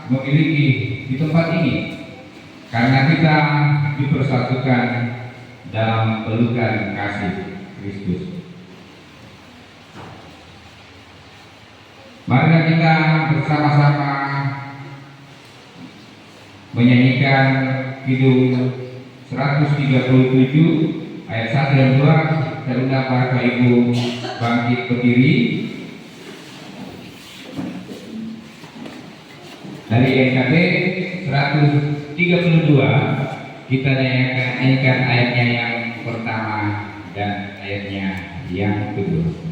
memiliki di tempat ini karena kita dipersatukan dalam pelukan kasih Kristus. Mari kita bersama-sama menyanyikan Kidung 137 ayat 1 dan 2. Saya undang Bapak Ibu bangkit berdiri. Dari NKB 132 kita nyanyikan ayatnya yang pertama dan ayatnya yang kedua.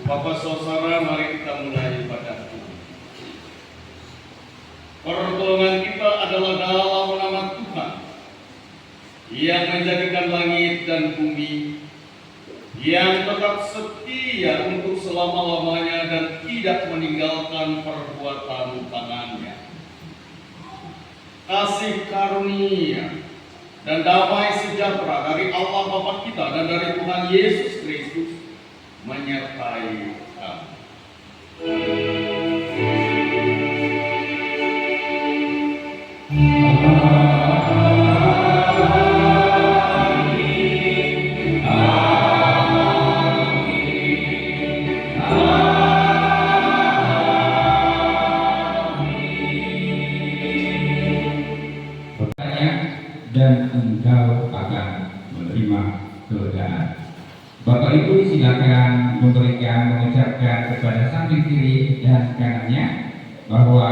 Bapak saudara, mari kita mulai pada Tuhan. Pertolongan kita adalah dalam nama Tuhan yang menjadikan langit dan bumi, yang tetap setia untuk selama-lamanya dan tidak meninggalkan perbuatan tangannya. Kasih karunia dan damai sejahtera dari Allah Bapa kita dan dari Tuhan Yesus Kristus menyertai kamu. Dan engkau akan menerima kelegaan. Bapak Ibu silakan mengucapkan kepada samping kiri dan kanannya bahwa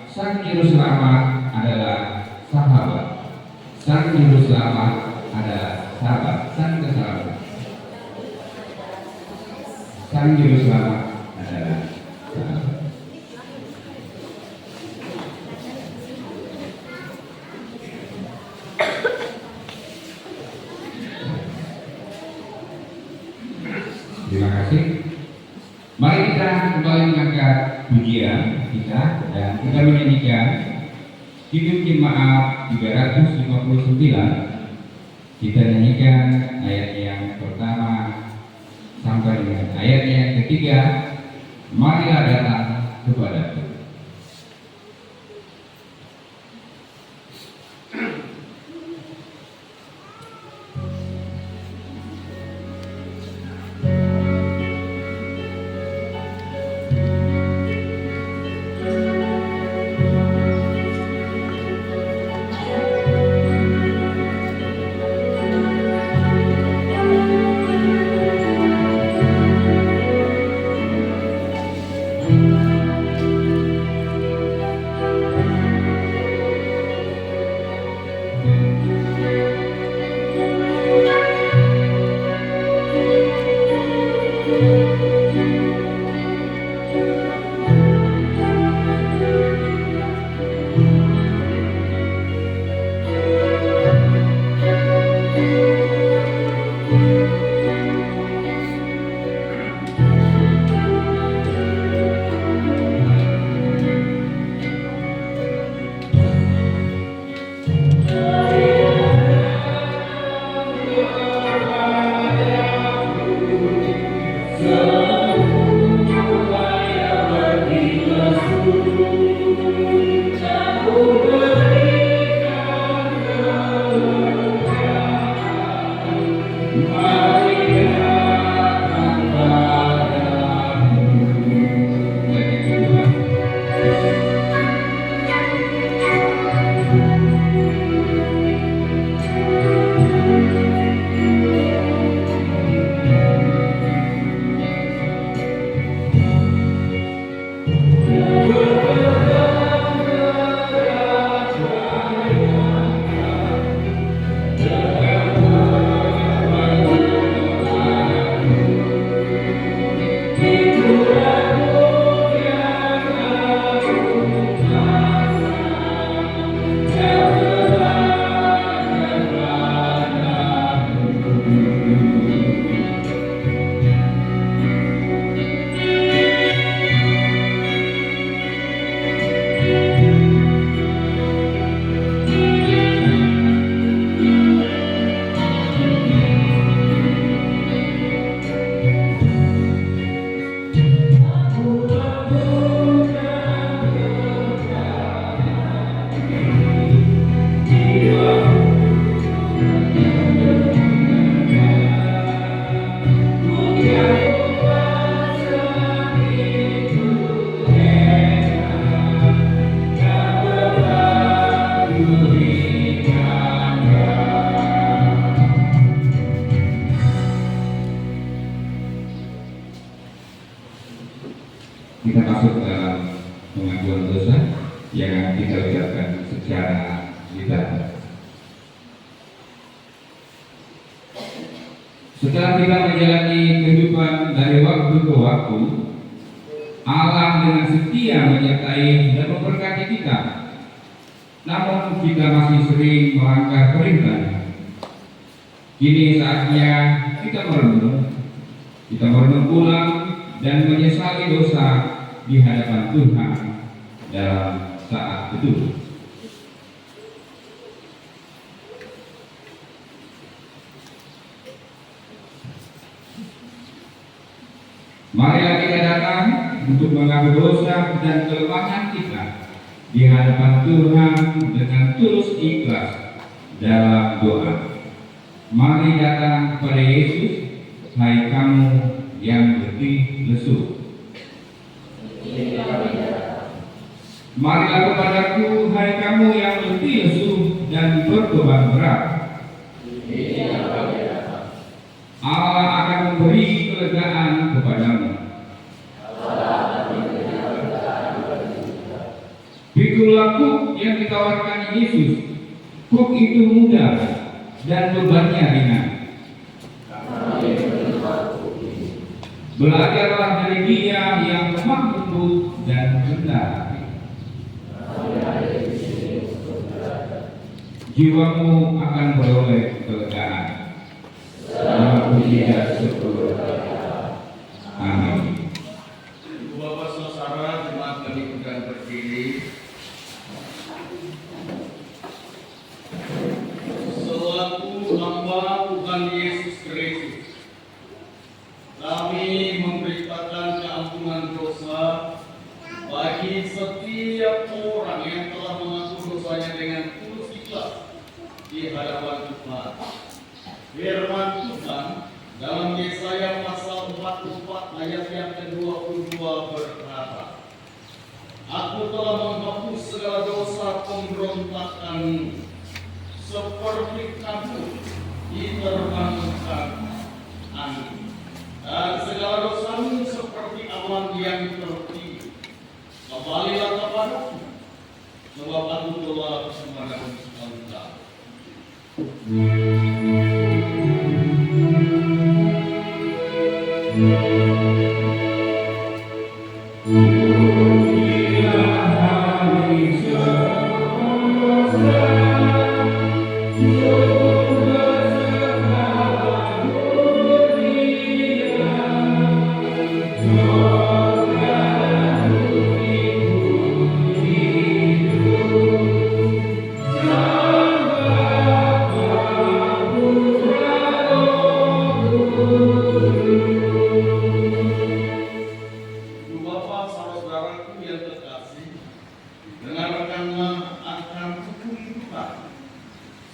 Sang Juru Selamat adalah sahabat. Sang Juru Selamat adalah sahabat. Sang Keselamat. Sang Juru Selamat adalah sahabat. Terima kasih. Mari kita kembali mengangkat pujian kita dan kita menyanyikan Hidup Jemaat 359. Kita nyanyikan ayat yang pertama sampai dengan ayat yang ketiga. Marilah datang kepadaku. Setelah kita menjalani kehidupan dari waktu ke waktu, Allah dengan setia menyertai dan memberkati kita. Namun kita masih sering melanggar perintahnya. Kini saatnya kita merenung ulang dan menyesali dosa di hadapan Tuhan dalam saat itu. Marilah kita datang untuk mengaku dosa dan kelemahan kita di hadapan Tuhan dengan tulus ikhlas dalam doa. Mari datang kepada Yesus, hai kamu yang letih lesu. Marilah kepadaku, hai kamu yang letih lesu dan berbeban berat. Allah akan memberi kelegaan kepadamu. Pikulah kuk yang ditawarkan Yesus. Kuk itu mudah dan bebannya ringan. Belajarlah dari Dia yang lemah lembut dan rendah hati. Jiwamu akan beroleh kelegaan. Nama pujian syukur. Amin. Ibu Bapak saudara jemaat kami dan berdiri. Selaku hamba Tuhan Yesus Kristus, kami memberitakan keampunan dosa bagi setiap orang yang telah mengaku dosanya dengan tulus ikhlas di hadapan Tuhan. Firman Tuhan dalam Yesaya pasal 44 ayat yang ke-22 berkata, Aku telah menghapus segala dosa pemberontakanmu, seperti kabut diterbangkan angin, dan segala dosamu seperti awan yang tertiup. Kembalilah kepadaku, sebab aku telah memandang engkau.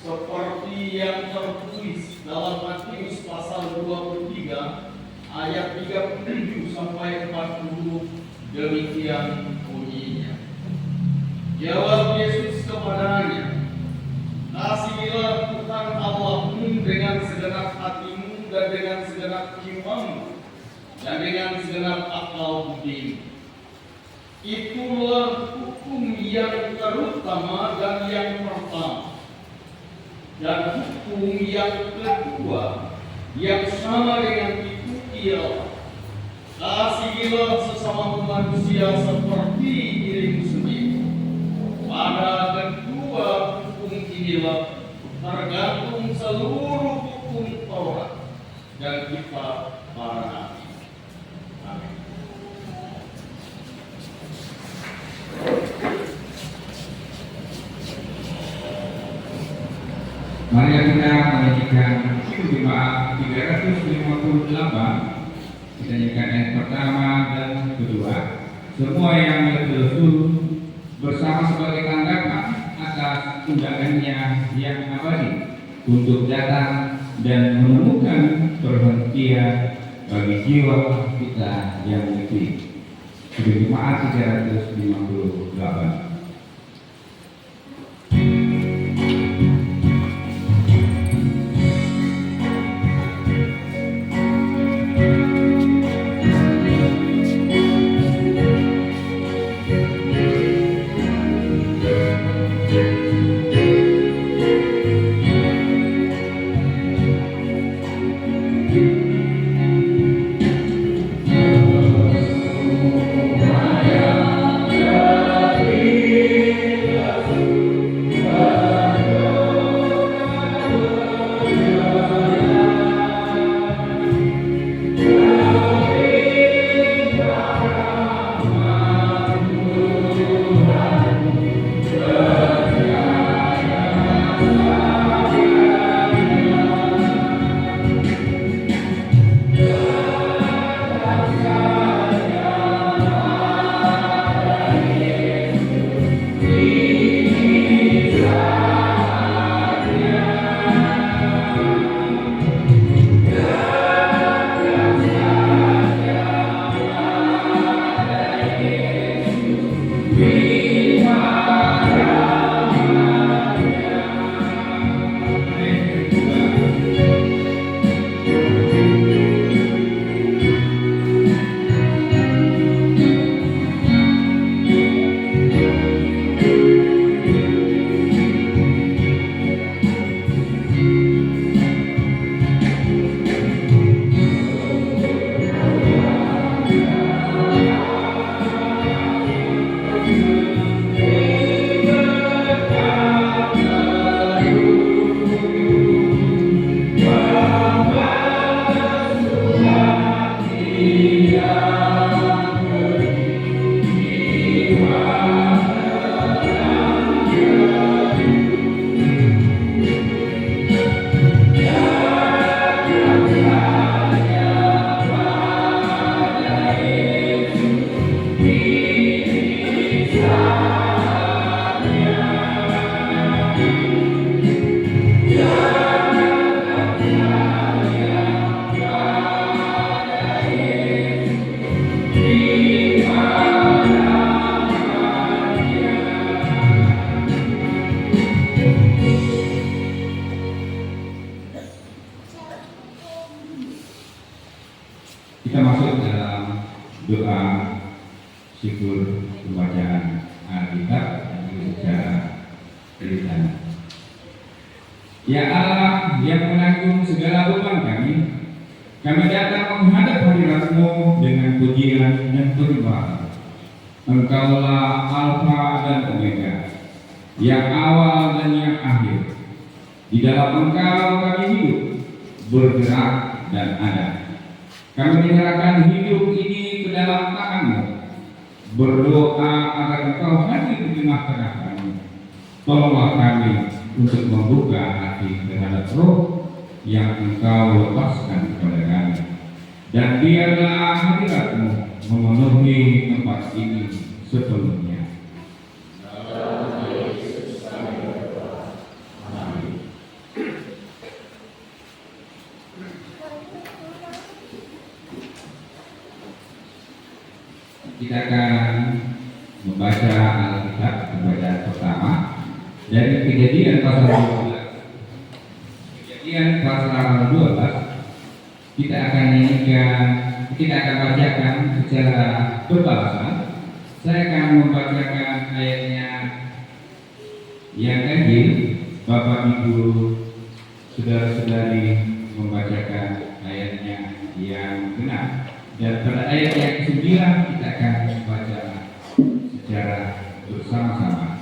Seperti yang tertulis dalam Matius pasal 23 ayat 37 sampai 40, demikian bunyinya. Jawab Yesus kepadanya, Kasihilah Tuhan Allahmu dengan segenap hatimu dan dengan segenap jiwamu dan dengan segenap akal budimu. Itulah hukum yang terutama dan yang pertama. Dan hukum yang kedua yang sama dengan itu ialah, kasihilah sesama manusia seperti dirimu sendiri. Pada kedua hukum inilah tergantung seluruh hukum Taurat dan kitab para nabi. Amin. Mari kita menyanyikan jemaat 358. Kita nyanyikan ayat pertama dan kedua. Semua yang berdosa bersama sebagai tanggapan atas undangannya yang abadi untuk datang dan menemukan perhentian bagi jiwa kita yang letih. Jemaat 358. Kita masuk dalam doa syukur pembacaan Alkitab dan secara tulisan. Ya Allah yang menanggung segala beban kami datang menghadap hadirat-Mu dengan pujian dan penyembahan. Engkaulah Alfa dan Omega, yang awal dan yang akhir. Di dalam Engkau kami hidup, bergerak dan ada. Kami menyerahkan hidup ini ke dalam tangan-Mu, berdoa agar Engkau hadir di tengah-tengah kami. Tolonglah kami untuk membuka hati terhadap roh yang Engkau lepaskan kepada kami, dan biarlah hadirat-Mu memenuhi tempat ini sepenuhnya. Kita akan membaca Alkitab pembacaan pertama dari Kejadian pasal 12. Kejadian pasal 12 kita akan bacakan secara berbalasan. Saya akan membacakan ayatnya yang ganjil, Bapak Ibu saudara-saudari membacakan ayatnya yang benar. Dan pada ayat yang ke-9 kita akan baca secara bersama-sama.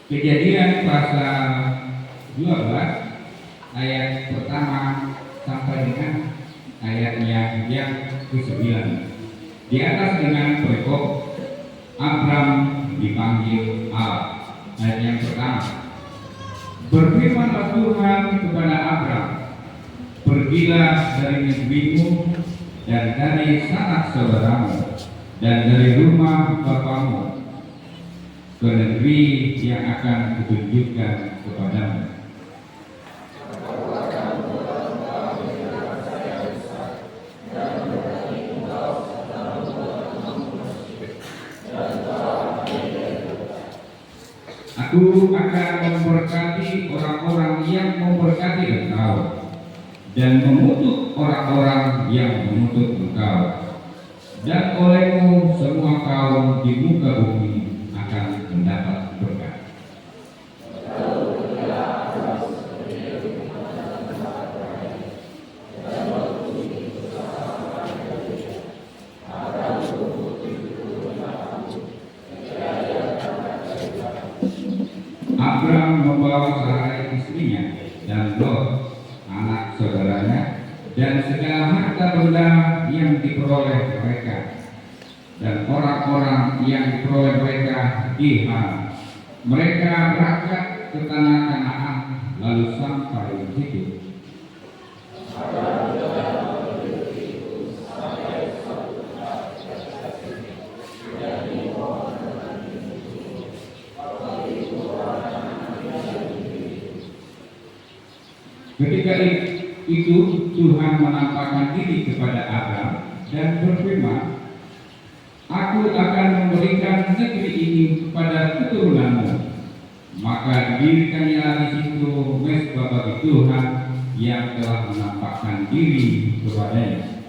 Kejadian pasal 12 ayat pertama sampai dengan ayatnya yang ke-9. Di atas dengan perikop Abram dipanggil Allah. Ayat yang pertama. Berfirmanlah Tuhan kepada Abram, pergilah dari negerimu dan dari sanak saudaramu dan dari rumah bapamu ke negeri yang akan kutunjukkan kepadamu. Aku akan memberkati orang-orang yang memberkati engkau, dan mengutuk orang-orang yang mengutuk engkau. Dan olehmu semua kaum di muka bumi akan mendapat berkat. Abram membawa Sarai istrinya dan Lot anak saudaranya dan segala harta benda yang diperoleh mereka, dan orang-orang yang diperoleh mereka di Haran. Mereka berangkat ke tanah Kanaan lalu sampai di situ. Ketika itu Tuhan menampakkan diri kepada Abram dan berfirman, Aku akan memberikan negeri ini kepada keturunanmu. Maka didirikannya di situ mezbah bagi Tuhan yang telah menampakkan diri kepadanya.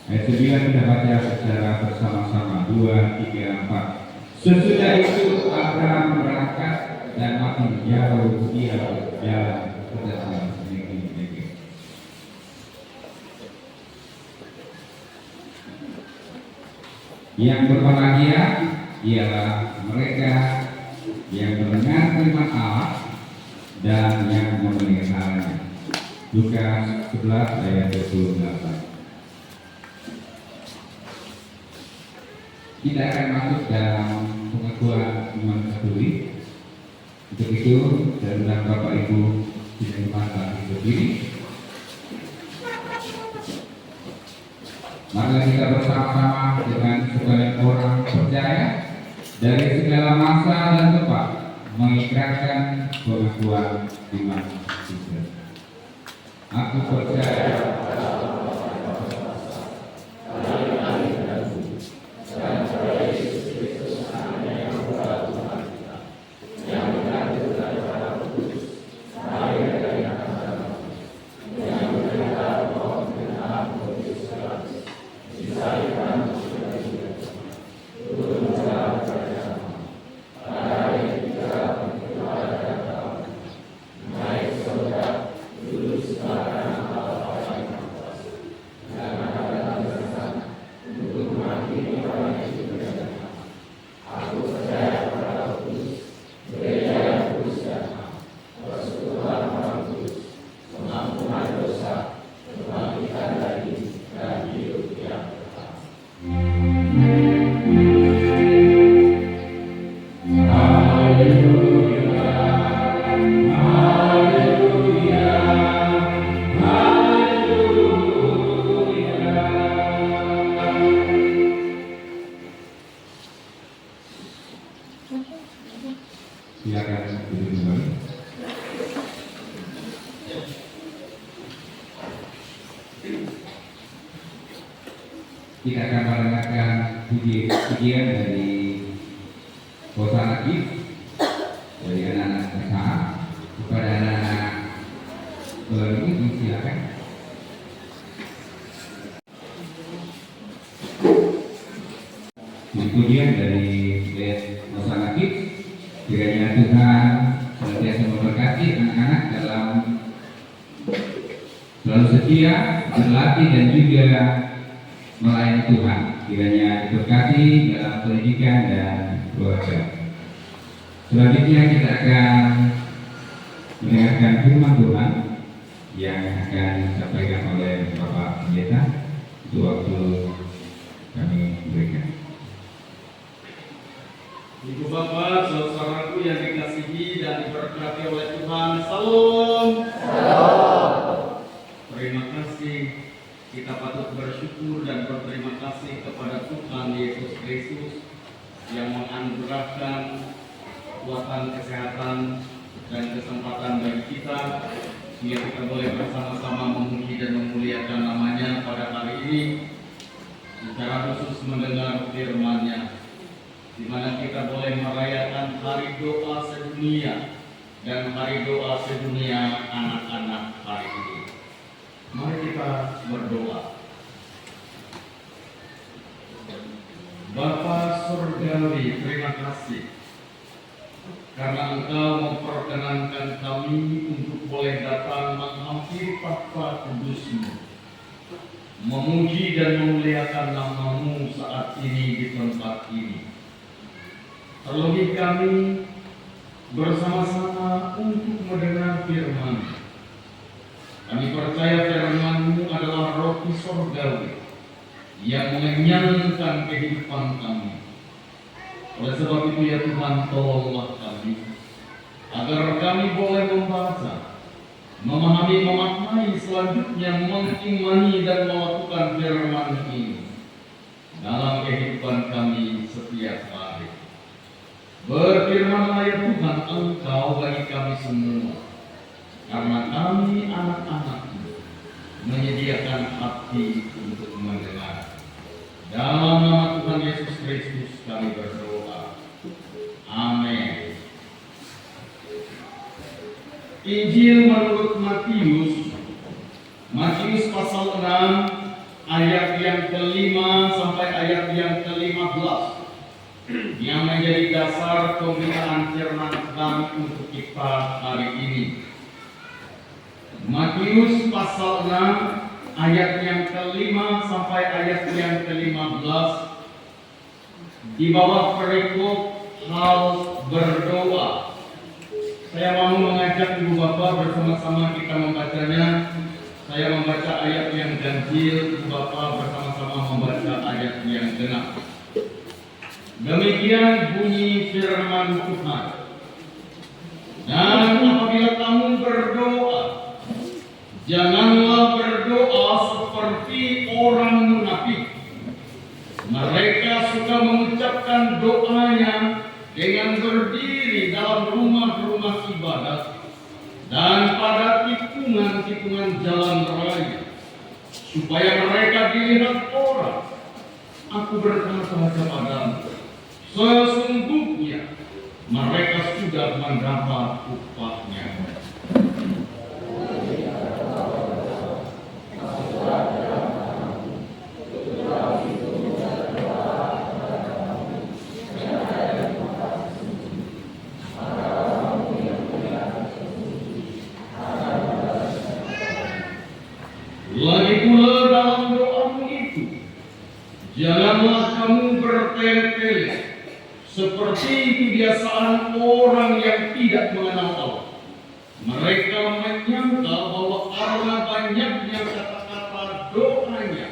Ayat 9 kita baca secara bersama-sama. 2, 3, 4. Sesudah itu Abraham berangkat dan makin jauh dia berjalan ke dalam negeri. Yang berbahagia ialah mereka yang mendengar firman Allah dan yang memeliharanya. Lukas 11 ayat 28. Kita akan masuk dalam pengakuan iman Katolik. Untuk itu, saya undang Bapak Ibu tidak lupa berdiri. Mari kita bersama-sama dengan sekalian orang percaya dari segala masa dan tempat mengikrarkan pengakuan iman kita. Aku percaya silakan duduk kembali. Kita akan mendengarkan pujian dari Hosana Gift dari anak-anak SH kepada anak-anak ini, silakan. Pujian dari Hosana Gift, kiranya Tuhan senantiasa memberkati anak-anak dalam selalu setia, berlatih dan juga melayani Tuhan. Kiranya diberkati dalam pendidikan dan keluarga. Selanjutnya kita akan mendengarkan firman Tuhan yang akan disampaikan oleh Bapak Pendeta. Untuk waktu kami berikan. Ibu Bapak, saudaraku yang dikasihi dan diberkati oleh Tuhan, salam. Terima kasih. Kita patut bersyukur dan berterima kasih kepada Tuhan Yesus Kristus yang menganugerahkan kekuatan, kesehatan, dan kesempatan bagi kita sehingga kita boleh bersama-sama memuji dan memuliakan namanya pada hari ini, secara khusus mendengar firman-Nya, di mana kita boleh merayakan hari doa sedunia dan hari doa sedunia anak-anak hari ini. Mari kita berdoa. Bapa Surgawi, terima kasih karena Engkau memperkenankan kami untuk boleh datang menghampiri takhta kudus-Mu, memuji dan memuliakan nama-Mu saat ini di tempat ini. Terlebih kami bersama-sama untuk mendengar firman. Kami percaya firman-Mu adalah roti surgawi yang mengenyangkan kehidupan kami. Oleh sebab itu ya Tuhan, tolonglah kami agar kami boleh membaca, memahami, memaknai, selanjutnya mengimani dan melakukan firman ini dalam kehidupan kami setiap hari. Berfirmanlah ya Tuhan Engkau bagi kami semua, karena kami anak-anak-Mu menyediakan hati untuk mendengar. Dalam nama Tuhan Yesus Kristus kami berdoa. Amin. Injil menurut Matius pasal 6 ayat yang ke-5 sampai ayat yang ke-15 yang menjadi dasar pembinaan firman Tuhan untuk kita hari ini. Matius pasal 6 ayat yang ke-5 sampai ayat yang ke-15 di bawah perikop hal berdoa. Saya mau mengajak Ibu Bapak bersama-sama kita membacanya. Saya membaca ayat yang ganjil, Ibu Bapak bersama-sama membaca ayat yang genap. Demikian bunyi firman Tuhan. Dan apabila kamu berdoa, janganlah berdoa seperti orang munafik. Mereka suka mengucapkan doanya dengan berdiri dalam rumah-rumah ibadat dan pada tipu tikungan-tikungan jalan raya, supaya mereka dilihat orang. Aku berkata kepadamu, sesungguhnya mereka sudah mendapat upahnya. Lagi pula dalam doamu itu, janganlah kamu bertele-tele seperti kebiasaan orang yang tidak mengenal Allah. Mereka menyangka bahwa karena banyaknya kata-kata doanya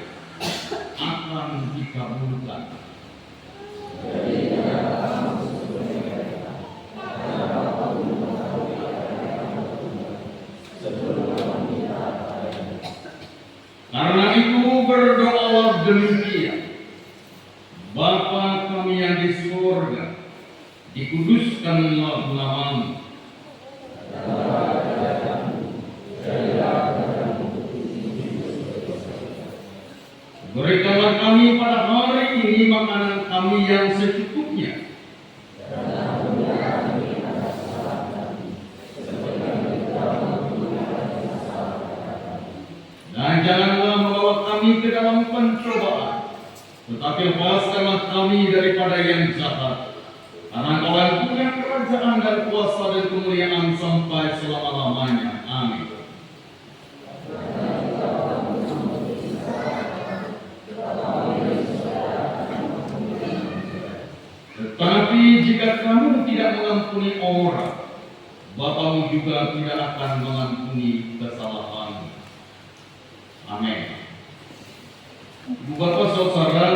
akan dikabulkan. Karena itu berdoalah demikian: Bapa kami yang di surga, dikuduskanlah namamu. Berikanlah kami pada hari ini makanan kami yang secukupnya. Dan janganlah membawa kami ke dalam pencobaan, tetapi lepaskanlah kami daripada yang jahat. Karena Kau yang punya kerajaan dan kuasa dan kemuliaan sampai selama-lamanya. Amin. Tetapi jika kamu tidak mengampuni orang, Bapamu juga tidak akan mengampuni kesalahanmu. Amin. Ibu Bapak Saudara,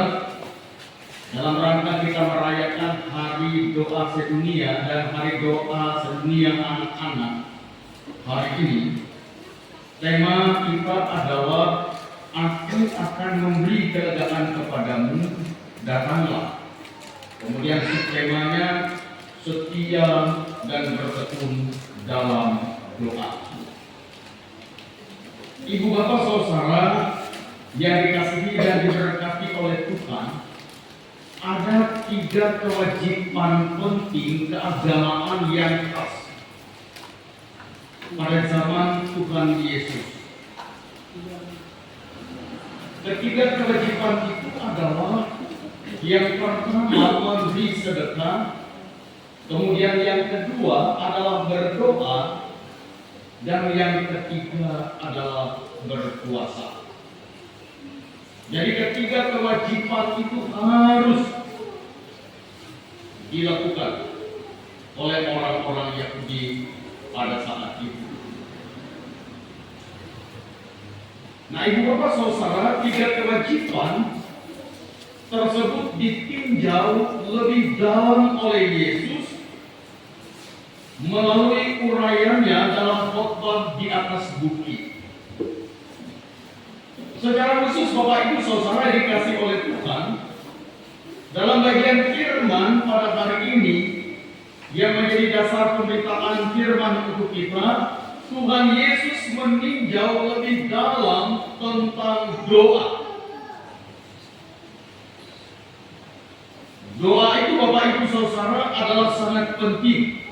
dalam rangka kita merayakan Hari Doa Sedunia dan Hari Doa Sedunia Anak-anak hari ini, tema kita adalah Aku akan memberi kelegaan kepadamu, datanglah. Kemudian subtemanya setia dan bertekun dalam doa. Ibu Bapak Saudara yang dikasihi dan diberkati oleh Tuhan, ada 3 kewajiban penting keagamaan yang khas pada zaman Tuhan Yesus. Ketiga kewajiban itu adalah yang pertama memberi sedekah, kemudian yang kedua adalah berdoa, dan yang ketiga adalah berpuasa. Jadi ketiga kewajiban itu harus dilakukan oleh orang-orang Yahudi pada saat itu. Nah, Ibu Bapak Saudara, 3 kewajiban tersebut ditinjau lebih dalam oleh Yesus melalui uraiannya dalam khotbah di atas bukit. Secara khusus Bapak Ibu Saudara dikasih oleh Tuhan, dalam bagian firman pada hari ini yang menjadi dasar pemberitaan firman untuk kita, Tuhan Yesus meninjau lebih dalam tentang doa. Doa itu Bapak Ibu Saudara adalah sangat penting.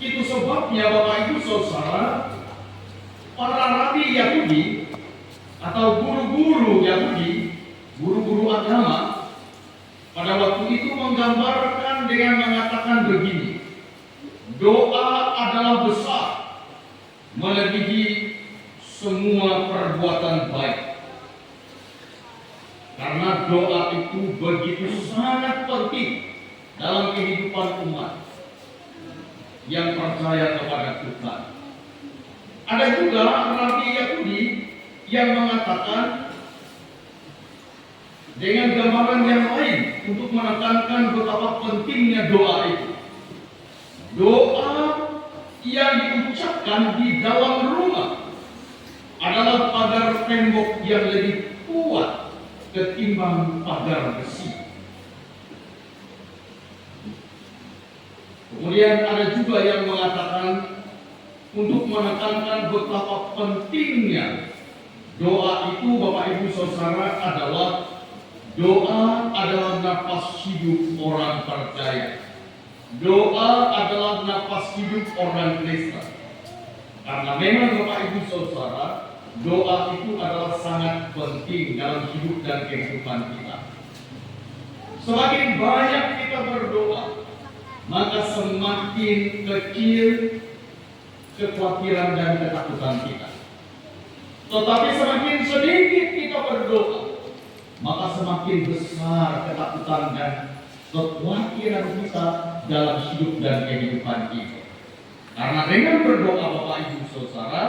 Itu sebabnya Bapak Ibu Saudara, para rabi Yahudi atau guru-guru Yahudi, guru-guru agama, pada waktu itu menggambarkan dengan mengatakan begini: doa adalah besar, melebihi semua perbuatan baik. Karena doa itu begitu sangat penting dalam kehidupan umat yang percaya kepada Tuhan. Ada juga rabi Yahudi yang mengatakan dengan gambaran yang lain untuk menekankan betapa pentingnya doa itu. Doa yang diucapkan di dalam rumah adalah pagar tembok yang lebih kuat ketimbang pagar besi. Kemudian ada juga yang mengatakan untuk menekankan betapa pentingnya doa itu, Bapak Ibu Saudara, doa adalah nafas hidup orang percaya. Doa adalah nafas hidup orang Kristen. Karena memang Bapak Ibu Saudara, doa itu adalah sangat penting dalam hidup dan kehidupan kita. Semakin banyak kita berdoa, maka semakin kecil kekhawatiran dan ketakutan kita. Tetapi semakin sedikit kita berdoa, maka semakin besar ketakutan dan kekhawatiran kita dalam hidup dan kehidupan kita. Karena dengan berdoa, Bapak Ibu Saudara,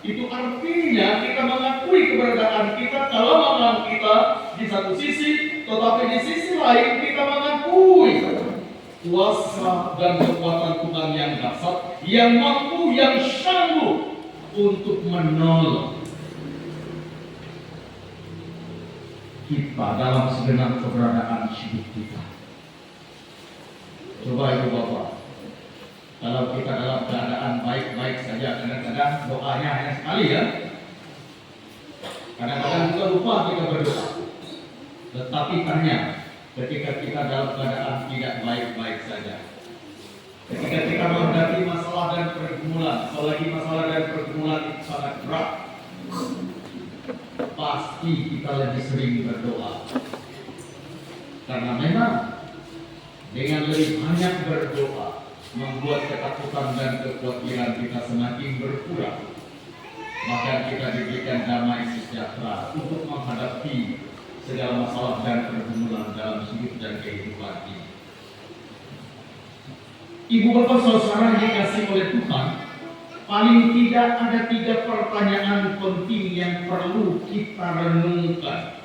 itu artinya kita mengakui keberadaan kita, kelemahan kita di satu sisi, tetapi di sisi lain kita mengakui kuasa dan kekuatan Tuhan yang dahsyat, yang mampu, yang sanggup untuk menolong kita dalam segenap keberadaan hidup kita. Coba Ibu Bapak, kalau kita dalam keadaan baik-baik saja, kadang-kadang doanya hanya sekali ya. Kadang-kadang kita lupa kita berdoa. Tetapi tanya, ketika kita dalam keadaan tidak baik-baik saja, ketika kita menghadapi masalah dan pergumulan, apalagi masalah dan pergumulan itu sangat berat, pasti kita lebih sering berdoa. Karena memang dengan lebih banyak berdoa membuat ketakutan dan kekhawatiran kita semakin berkurang. Bahkan kita diberikan damai sejahtera untuk menghadapi segala masalah dan pergumulan dalam hidup dan kehidupan ini. Ibu bapak saudara dikasih oleh Tuhan, paling tidak ada 3 pertanyaan penting yang perlu kita renungkan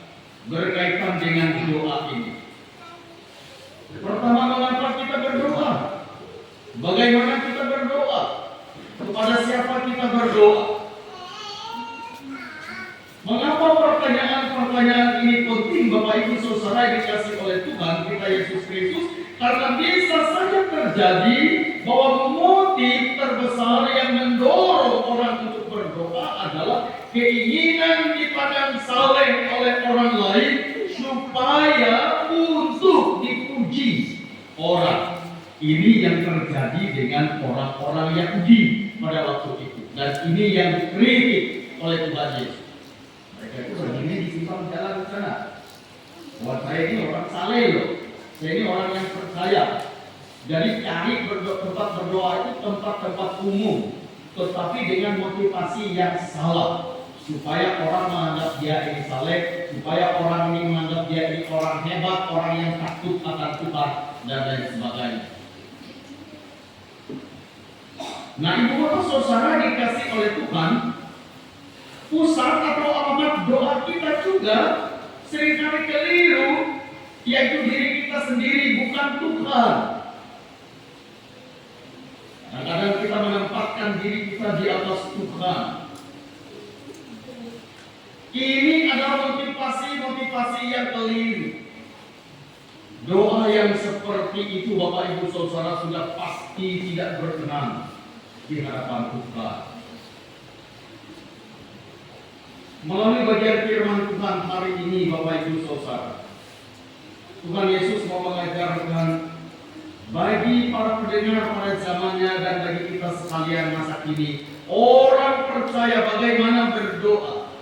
berkaitan dengan doa ini. Pertama, mengapa kita berdoa? Bagaimana kita berdoa? Kepada siapa kita berdoa? Mengapa pertanyaan-pertanyaan ini penting, Bapak Ibu Saudara dikasih oleh Tuhan kita Yesus Kristus? Karena bisa saja terjadi bahwa motif terbesar yang mendorong orang untuk berdoa adalah keinginan dipandang saleh oleh orang lain supaya untuk dipuji orang. Ini yang terjadi dengan orang-orang Yahudi pada waktu itu, dan ini yang dikritik oleh Tuhan Yesus. Mereka itu begini di simpang jalan sana. Buat saya ini orang saleh loh. Saya ini orang yang percaya. Jadi cari tempat berdoa itu tempat-tempat umum, tetapi dengan motivasi yang salah, supaya orang menganggap dia ini saleh, supaya orang ini menganggap dia ini orang hebat, orang yang takut akan Tuhan dan lain sebagainya. Nah, ibu bapak saudara dikasih oleh Tuhan, pusat atau alamat doa kita juga seringkali keliru, yaitu diri kita sendiri, bukan Tuhan. Kadang-kadang kita menempatkan diri kita di atas Tuhan. Ini adalah motivasi yang keliru. Doa yang seperti itu, Bapak Ibu Saudara, sudah pasti tidak berkenan di hadapan Tuhan. Melalui bagian firman Tuhan hari ini, Bapak Ibu Saudara, Tuhan Yesus mau mengajarkan bagi para pendengar pada zamannya dan bagi kita sekalian masa kini, orang percaya bagaimana berdoa.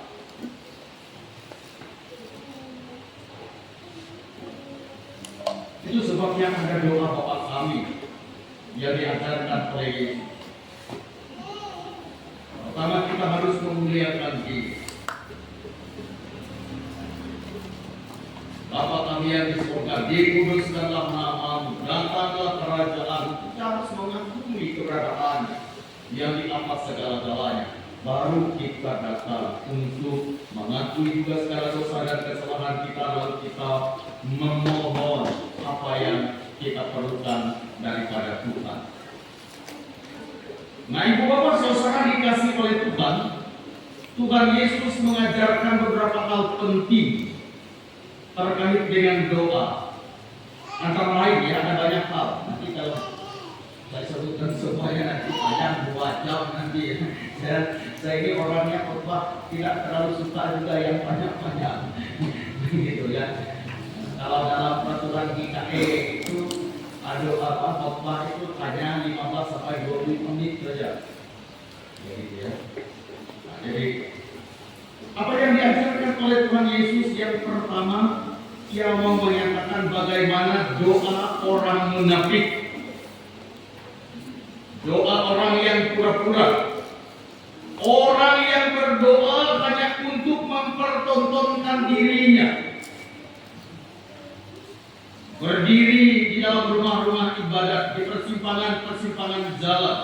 Itu sebabnya ada doa Bapa Kami yang diajarkan oleh Yesus. Pertama, kita harus memuliakan diri. Bapa Kami yang di surga, dikuduskanlah namamu, datanglah kerajaan. Kita harus mengakui keberadaannya yang di atas segala-galanya. Baru kita datang untuk mengakui juga segala dosa dan kesalahan kita, lalu kita memohon apa yang kita perlukan daripada Tuhan. Nah, ibu bapak saudara dikasih oleh Tuhan, Tuhan Yesus mengajarkan beberapa hal penting terkait dengan doa. Antara lain ya, ada banyak hal. Nanti kalau saya sebutkan semuanya nanti panjang 2 jam nanti. Saya ini orangnya khotbah tidak terlalu suka juga yang banyak-banyak, gitu ya. Kalau dalam peraturan GKE itu ada khotbah itu hanya 15 sampai 20 menit saja. Gitu ya. Nah, jadi apa yang diajarkan oleh Tuhan Yesus yang pertama, Ia mau menyatakan bagaimana doa orang munafik, doa orang yang pura-pura, orang yang berdoa hanya untuk mempertontonkan dirinya, berdiri di dalam rumah-rumah ibadat, di persimpangan-persimpangan jalan.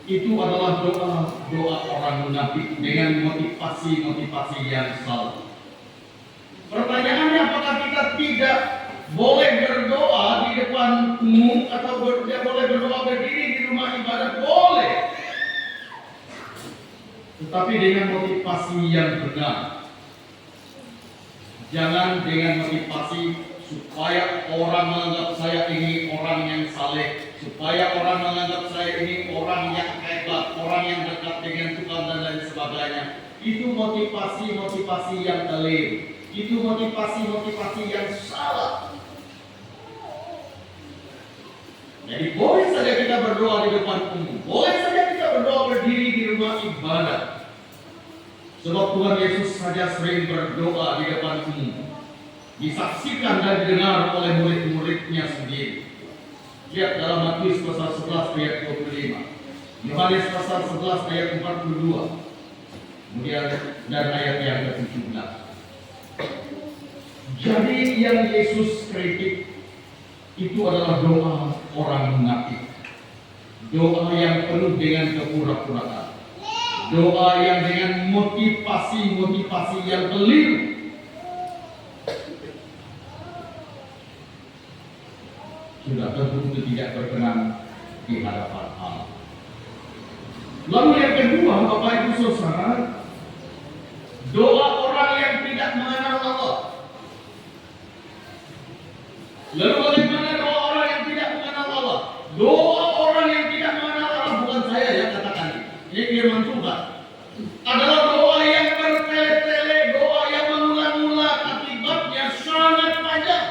Itu adalah doa orang munafik dengan motivasi yang salah. Pertanyaannya, apakah kita tidak boleh berdoa di depan umum atau tidak boleh berdoa berdiri di rumah ibadat? Boleh, tetapi dengan motivasi yang benar. Jangan dengan motivasi supaya orang menganggap saya ini orang yang saleh, supaya orang menganggap saya ini orang yang hebat, orang yang dekat dengan Tuhan dan lain sebagainya. Itu motivasi yang keliru. Itu motivasi yang salah. Jadi boleh saja kita berdoa di depan umum, boleh saja kita berdoa berdiri di rumah ibadat. Sebab Tuhan Yesus saja sering berdoa di depan umum, disaksikan dan didengar oleh murid-muridnya sendiri. Lihat dalam Matius pasal 11 ayat 25, Yohanes pasal 11 ayat 42, kemudian dan ayat yang ke-17. Jadi yang Yesus kritik itu adalah doa orang munafik, doa yang penuh dengan kepura-puraan, doa yang dengan motivasi yang keliru. Sudah tentu itu tidak berkenan di hadapan Allah. Lalu yang kedua, Bapak Ibu Saudara, doa orang yang tidak mengenal Allah. Lalu bagaimana doa orang yang tidak mengenal Allah? Doa orang yang tidak mengenal Allah, bukan saya yang katakan ini firman Tuhan, adalah doa yang bertele-tele, doa yang mengulang-ulang, akibatnya sangat panjang.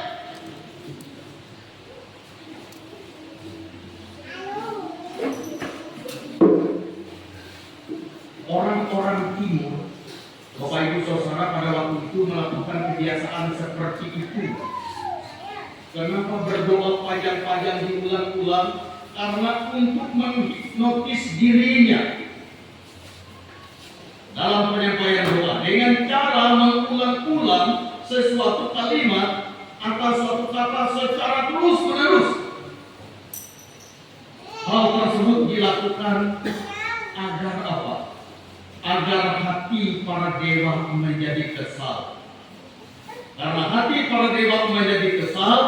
Orang-orang timur, Bapak Ibu Saudara, pada waktu itu melakukan kebiasaan seperti itu. Kenapa berdoa panjang-panjang diulang-ulang? Karena untuk menghipnotis dirinya dalam penyampaian doa dengan cara mengulang-ulang sesuatu kalimat atau suatu kata secara terus-menerus. Hal tersebut dilakukan agar apa? Agar hati para dewa menjadi kesal. Karena hati para dewa menjadi kesal,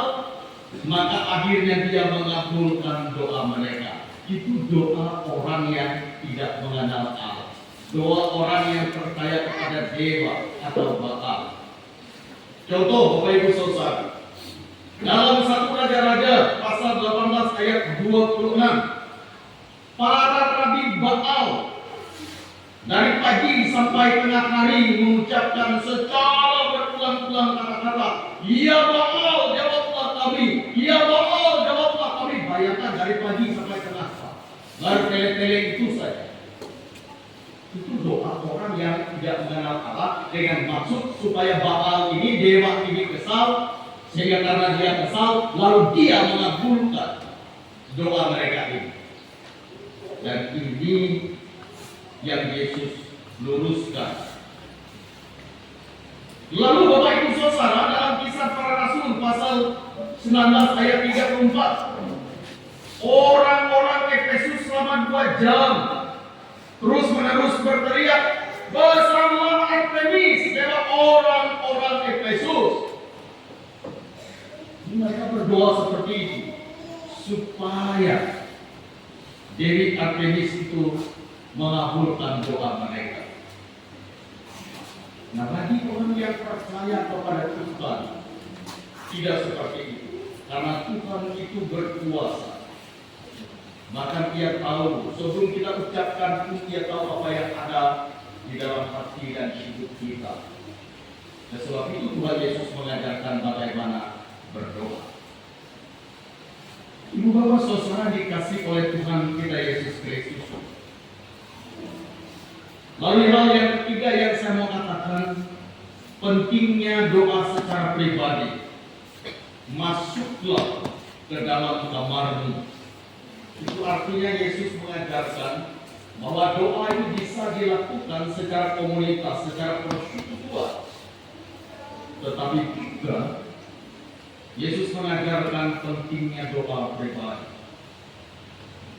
maka akhirnya dia mengabulkan doa mereka. Itu doa orang yang tidak mengenal Allah, doa orang yang percaya kepada dewa atau Baal. Contoh, Bapak Ibu Saudara, dalam 1 Raja-Raja pasal 18 ayat 26, para rabi Baal dari pagi sampai tengah hari mengucapkan secara berulang-ulang kata-kata, "Ya Baal, jawablah kami. Ya Baal, jawablah kami." Bayangkan dari pagi sampai tengah hari. Bertele-tele itu saja. Itu doa orang yang tidak mengenal Allah dengan maksud supaya Baal ini, dewa ini kesal, sehingga karena dia kesal, lalu dia mengabulkan doa mereka ini. Dan ini yang Yesus luruskan. Lalu Bapak Ibu Saudara, dalam Kisah Para Rasul pasal 19 ayat 34, orang-orang Efesus selama 2 jam terus-menerus berteriak, "Bersamalah Artemis, dewa orang-orang Efesus." Mereka berdoa seperti itu supaya Dewi Artemis itu mengabulkan doa mereka. Nah, bagi orang yang percaya kepada Tuhan, tidak seperti itu. Karena Tuhan itu berkuasa. Bahkan ia tahu, sebelum kita ucapkan pun ia tahu apa yang ada di dalam hati dan hidup kita. Dan sebab itu Tuhan Yesus mengajarkan bagaimana berdoa. Ibu bapak saudara dikasih oleh Tuhan kita Yesus Kristus. Lalu hal yang ketiga yang saya mau katakan, pentingnya doa secara pribadi. Masuklah ke dalam kamarmu. Itu artinya Yesus mengajarkan bahwa doa itu bisa dilakukan secara komunitas, secara persekutuan. Tetapi juga Yesus mengajarkan pentingnya doa pribadi.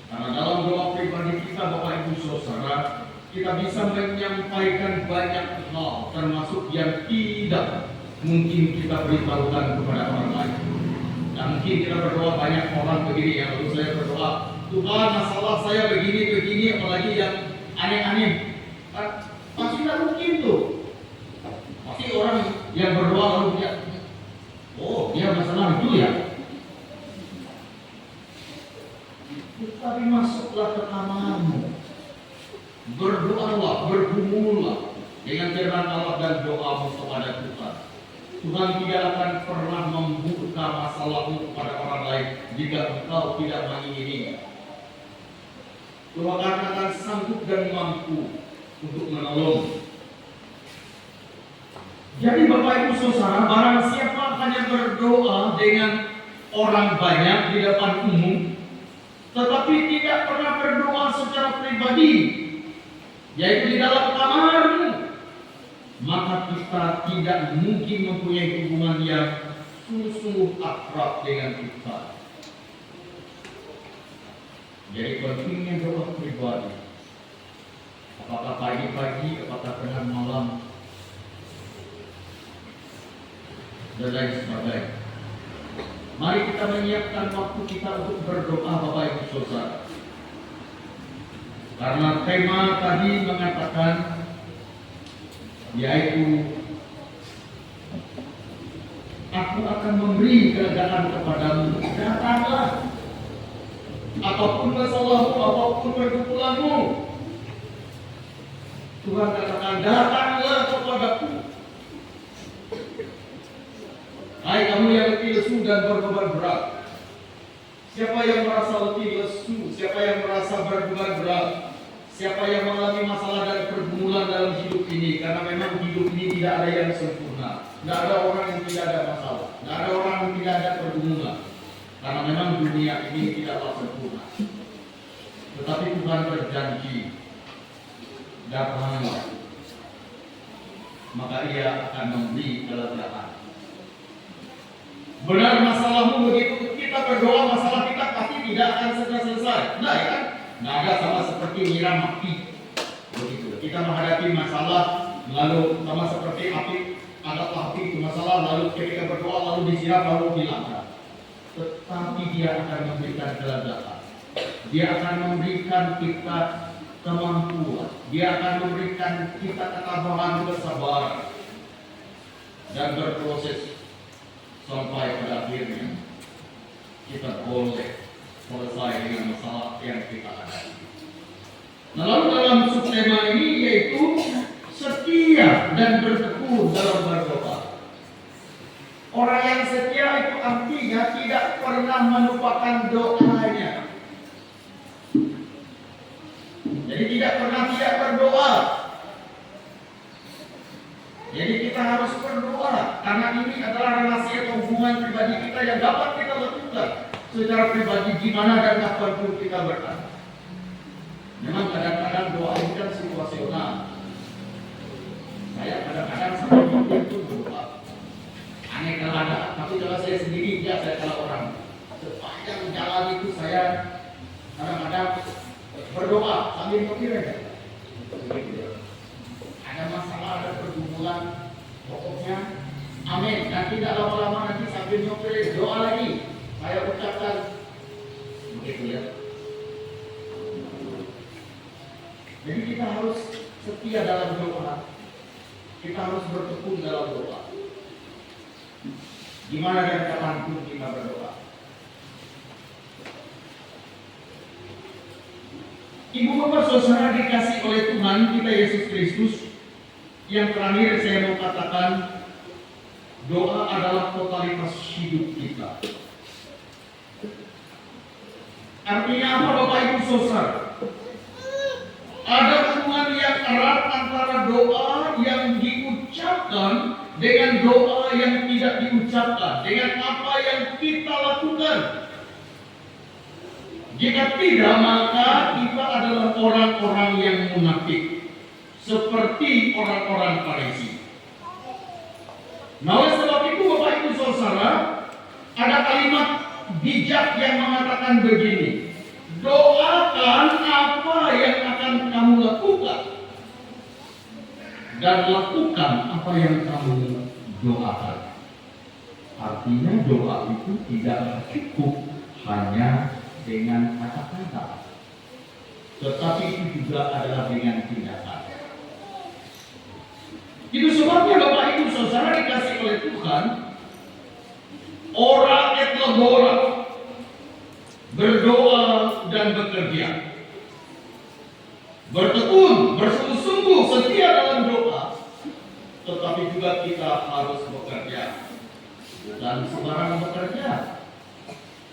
Karena dalam doa pribadi kita, Bapak Ibu Saudara, kita bisa menyampaikan banyak hal, termasuk yang tidak mungkin kita beritahukan kepada orang lain. Dan mungkin kita berdoa banyak orang begini, ya, lalu saya berdoa, Tuhan masalah saya begini, apalagi yang aneh-aneh. Pasti tidak mungkin tuh. Pasti orang yang berdoa lalu dia, oh dia masalah itu ya. Tapi masuklah ke kamarmu, berdoalah, bergumullah dengan firman Allah dan doamu kepada Tuhan. Tuhan tidak akan pernah membuka masalahmu kepada orang lain jika engkau tidak mengingininya. Tuhan akan sanggup dan mampu untuk menolong. Jadi Bapak Ibu Saudara, barang siapa hanya berdoa dengan orang banyak di depan umum, tetapi tidak pernah berdoa secara pribadi, yaitu di dalam kamarmu, maka kita tidak mungkin mempunyai hubungan yang sungguh-sungguh akrab dengan kita. Jadi pentingnya doa pribadi. Apakah pagi-pagi, apakah tengah malam, dan lain sebagainya. Mari kita menyiapkan waktu kita untuk berdoa, Bapak Ibu Saudara. Karena tema tadi mengatakan, yaitu aku akan memberi kelegaan kepadamu, datanglah. Apapun masalahmu, apapun pergumulanmu, Tuhan katakan, datanglah kepadaku. Hai kamu yang letih lesu dan berbeban berat. Siapa yang merasa letih lesu, siapa yang merasa berbeban berat, siapa yang mengalami masalah dan pergumulan dalam hidup ini, karena memang hidup ini tidak ada yang sempurna. Tidak ada orang yang tidak ada masalah, tidak ada orang yang tidak ada pergumulan. Karena memang dunia ini tidaklah sempurna. Tetapi Tuhan berjanji, datanglah, maka Ia akan memberi kelegaan. Benar masalahmu begitu kita berdoa, masalah kita pasti tidak akan segera selesai. Nah ya kan? Nah ada sama seperti nyiram api. Begitu. Kita menghadapi masalah, lalu sama seperti api, ada api itu masalah, lalu ketika berdoa lalu disiram lalu hilang. Tetapi Dia akan memberikan kelegaan. Dia akan memberikan kita kemampuan. Dia akan memberikan kita ketabahan, kesabaran, dan berproses sampai pada akhirnya kita boleh selesai dengan masalah yang kita hadapi. Nah, lalu dalam subtema ini yaitu setia dan bertekun dalam berdoa. Orang yang setia itu artinya tidak pernah melupakan doanya. Jadi tidak pernah tidak berdoa. Jadi kita harus berdoa, karena ini adalah relasi atau hubungan pribadi kita yang dapat kita lakukan secara pribadi di mana dan kapanpun kita berada. Memang kadang-kadang doa ini kan situasional. Saya kadang-kadang sampai itu berdoa. Aneh kalau ada, tapi kalau saya sendiri dia saya kalau orang. Sepanjang jalan itu saya kadang-kadang berdoa sambil mikir aja. Ada masalah, ada pergumulan, pokoknya amin. Dan tidak lama-lama nanti sambil nyopir doa lagi saya ucapkan begitu ya. Jadi kita harus setia dalam doa, kita harus bertekun dalam doa. Gimana dan kapanpun kita berdoa. Ibu bapak saudara dikasih oleh Tuhan kita Yesus Kristus, yang terakhir saya mau katakan, doa adalah totalitas hidup kita. Artinya apa Bapak Ibu saudara? Ada hubungan yang erat antara doa yang diucapkan dengan doa yang tidak diucapkan, dengan apa yang kita lakukan. Jika tidak, maka kita adalah orang-orang yang munafik, seperti orang-orang Farisi. Nah, oleh sebab itu Bapak Ibu saudara, ada kalimat bijak yang mengatakan begini: doakan apa yang akan kamu lakukan, dan lakukan apa yang kamu doakan. Artinya doa itu tidak cukup hanya dengan kata-kata, tetapi itu juga adalah dengan tindakan. Itu sebabnya Bapak Ibu saudara dikasih oleh Tuhan, ora et labora, berdoa dan bekerja, bertekun, bersungguh-sungguh setia dalam doa, tetapi juga kita harus bekerja, bukan sembarang bekerja,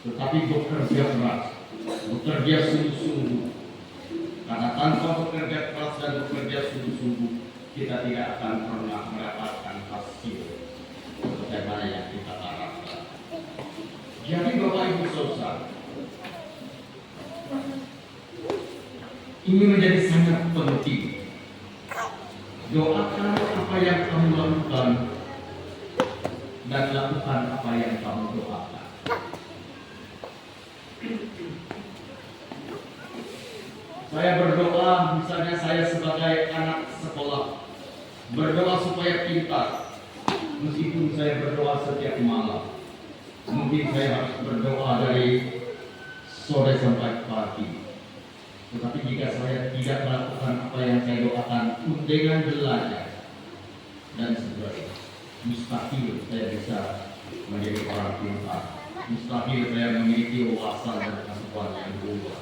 tetapi bekerja keras, bekerja sungguh-sungguh. Karena tanpa bekerja keras dan bekerja sungguh-sungguh, kita tidak akan pernah mendapatkan hasil sebagaimana yang kita harapkan. Jadi Bapak Ibu saudara, ini menjadi sangat penting. Doakan apa yang kamu lakukan dan lakukan apa yang kamu doakan. Saya berdoa, misalnya saya sebagai anak sekolah, berdoa supaya pintar. Meskipun saya berdoa setiap malam, mungkin saya harus berdoa dari sore sampai pagi. Tetapi jika saya tidak melakukan apa yang saya doakan pun dengan belajar dan sebagainya, mustahil saya bisa menjadi orang pintar. Mustahil saya memiliki wawasan dan pengetahuan yang luas.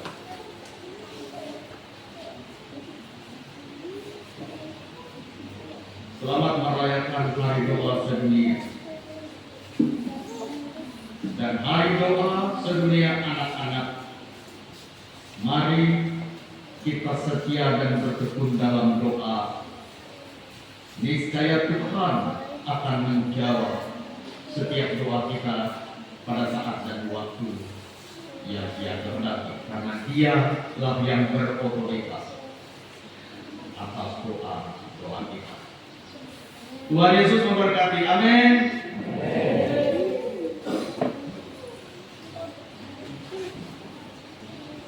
Selamat merayakan hari doa sedunia dan hari doa sedunia anak-anak. Mari kita setia dan bertekun dalam doa. Niscaya Tuhan akan menjawab setiap doa kita pada saat dan waktu yang Dia kehendaki, karena Dialah yang berotoritas atas doa kita. Tuhan Yesus memberkati. Amin.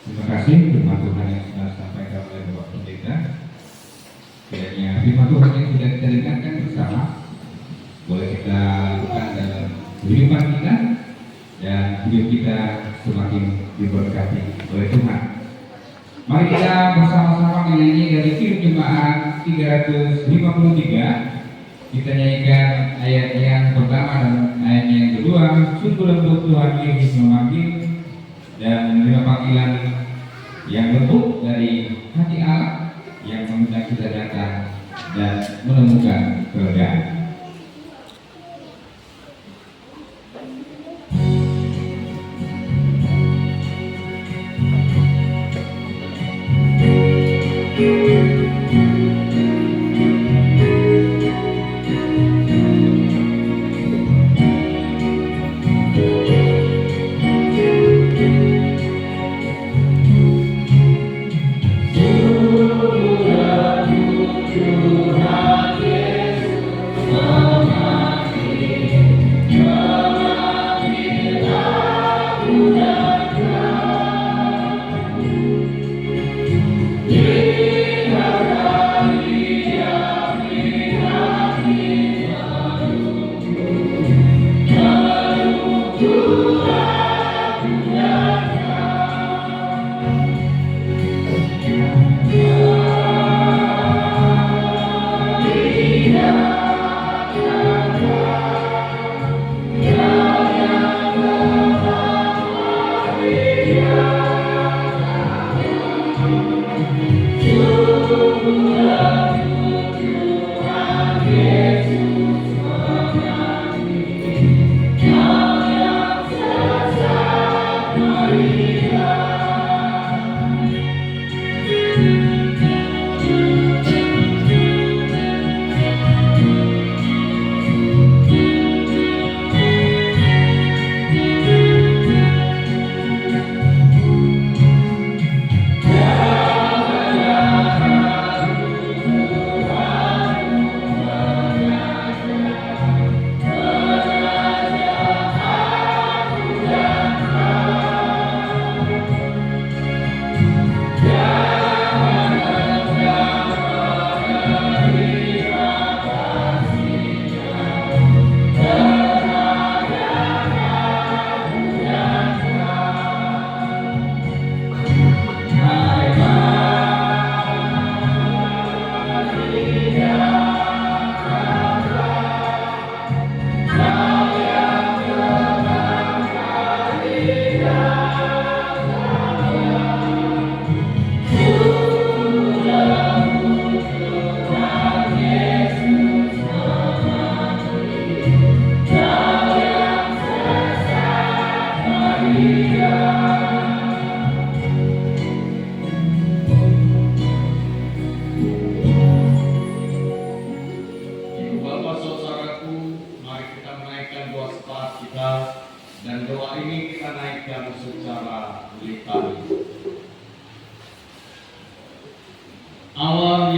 Terima kasih firman Tuhan yang sudah disampaikan oleh Bapak Pendeta. Kiranya firman Tuhan yang sudah kita dengarkan bersama boleh kita lakukan dalam kehidupan kita dan hidup kita semakin diberkati oleh Tuhan. Mari kita bersama-sama menyanyi dari Film Jemaat 353. Kita nyanyikan ayat yang pertama dan ayat yang kedua. Sungguh lembut Tuhan Yesus memanggil, dan menerima panggilan yang lembut dari hati Allah yang meminta kita datang dan menemukan keledai.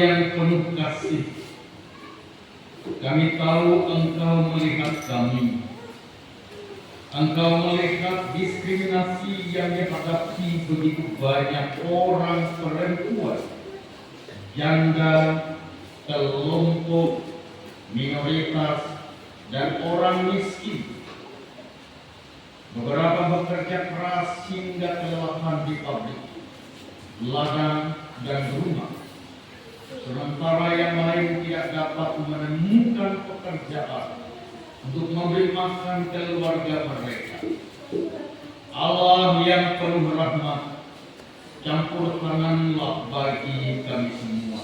yang penuh kasih, kami tahu Engkau melihat kami. Engkau melihat diskriminasi yang dihadapi begitu banyak orang perempuan, janda, kelompok minoritas, dan orang miskin. Beberapa bekerja keras hingga kelelahan di pabrik, ladang, dan rumah. Sementara yang lain tidak dapat menemukan pekerjaan untuk memberi makan keluarga mereka. Allah yang penuh rahmat, campur tanganlah bagi kami semua.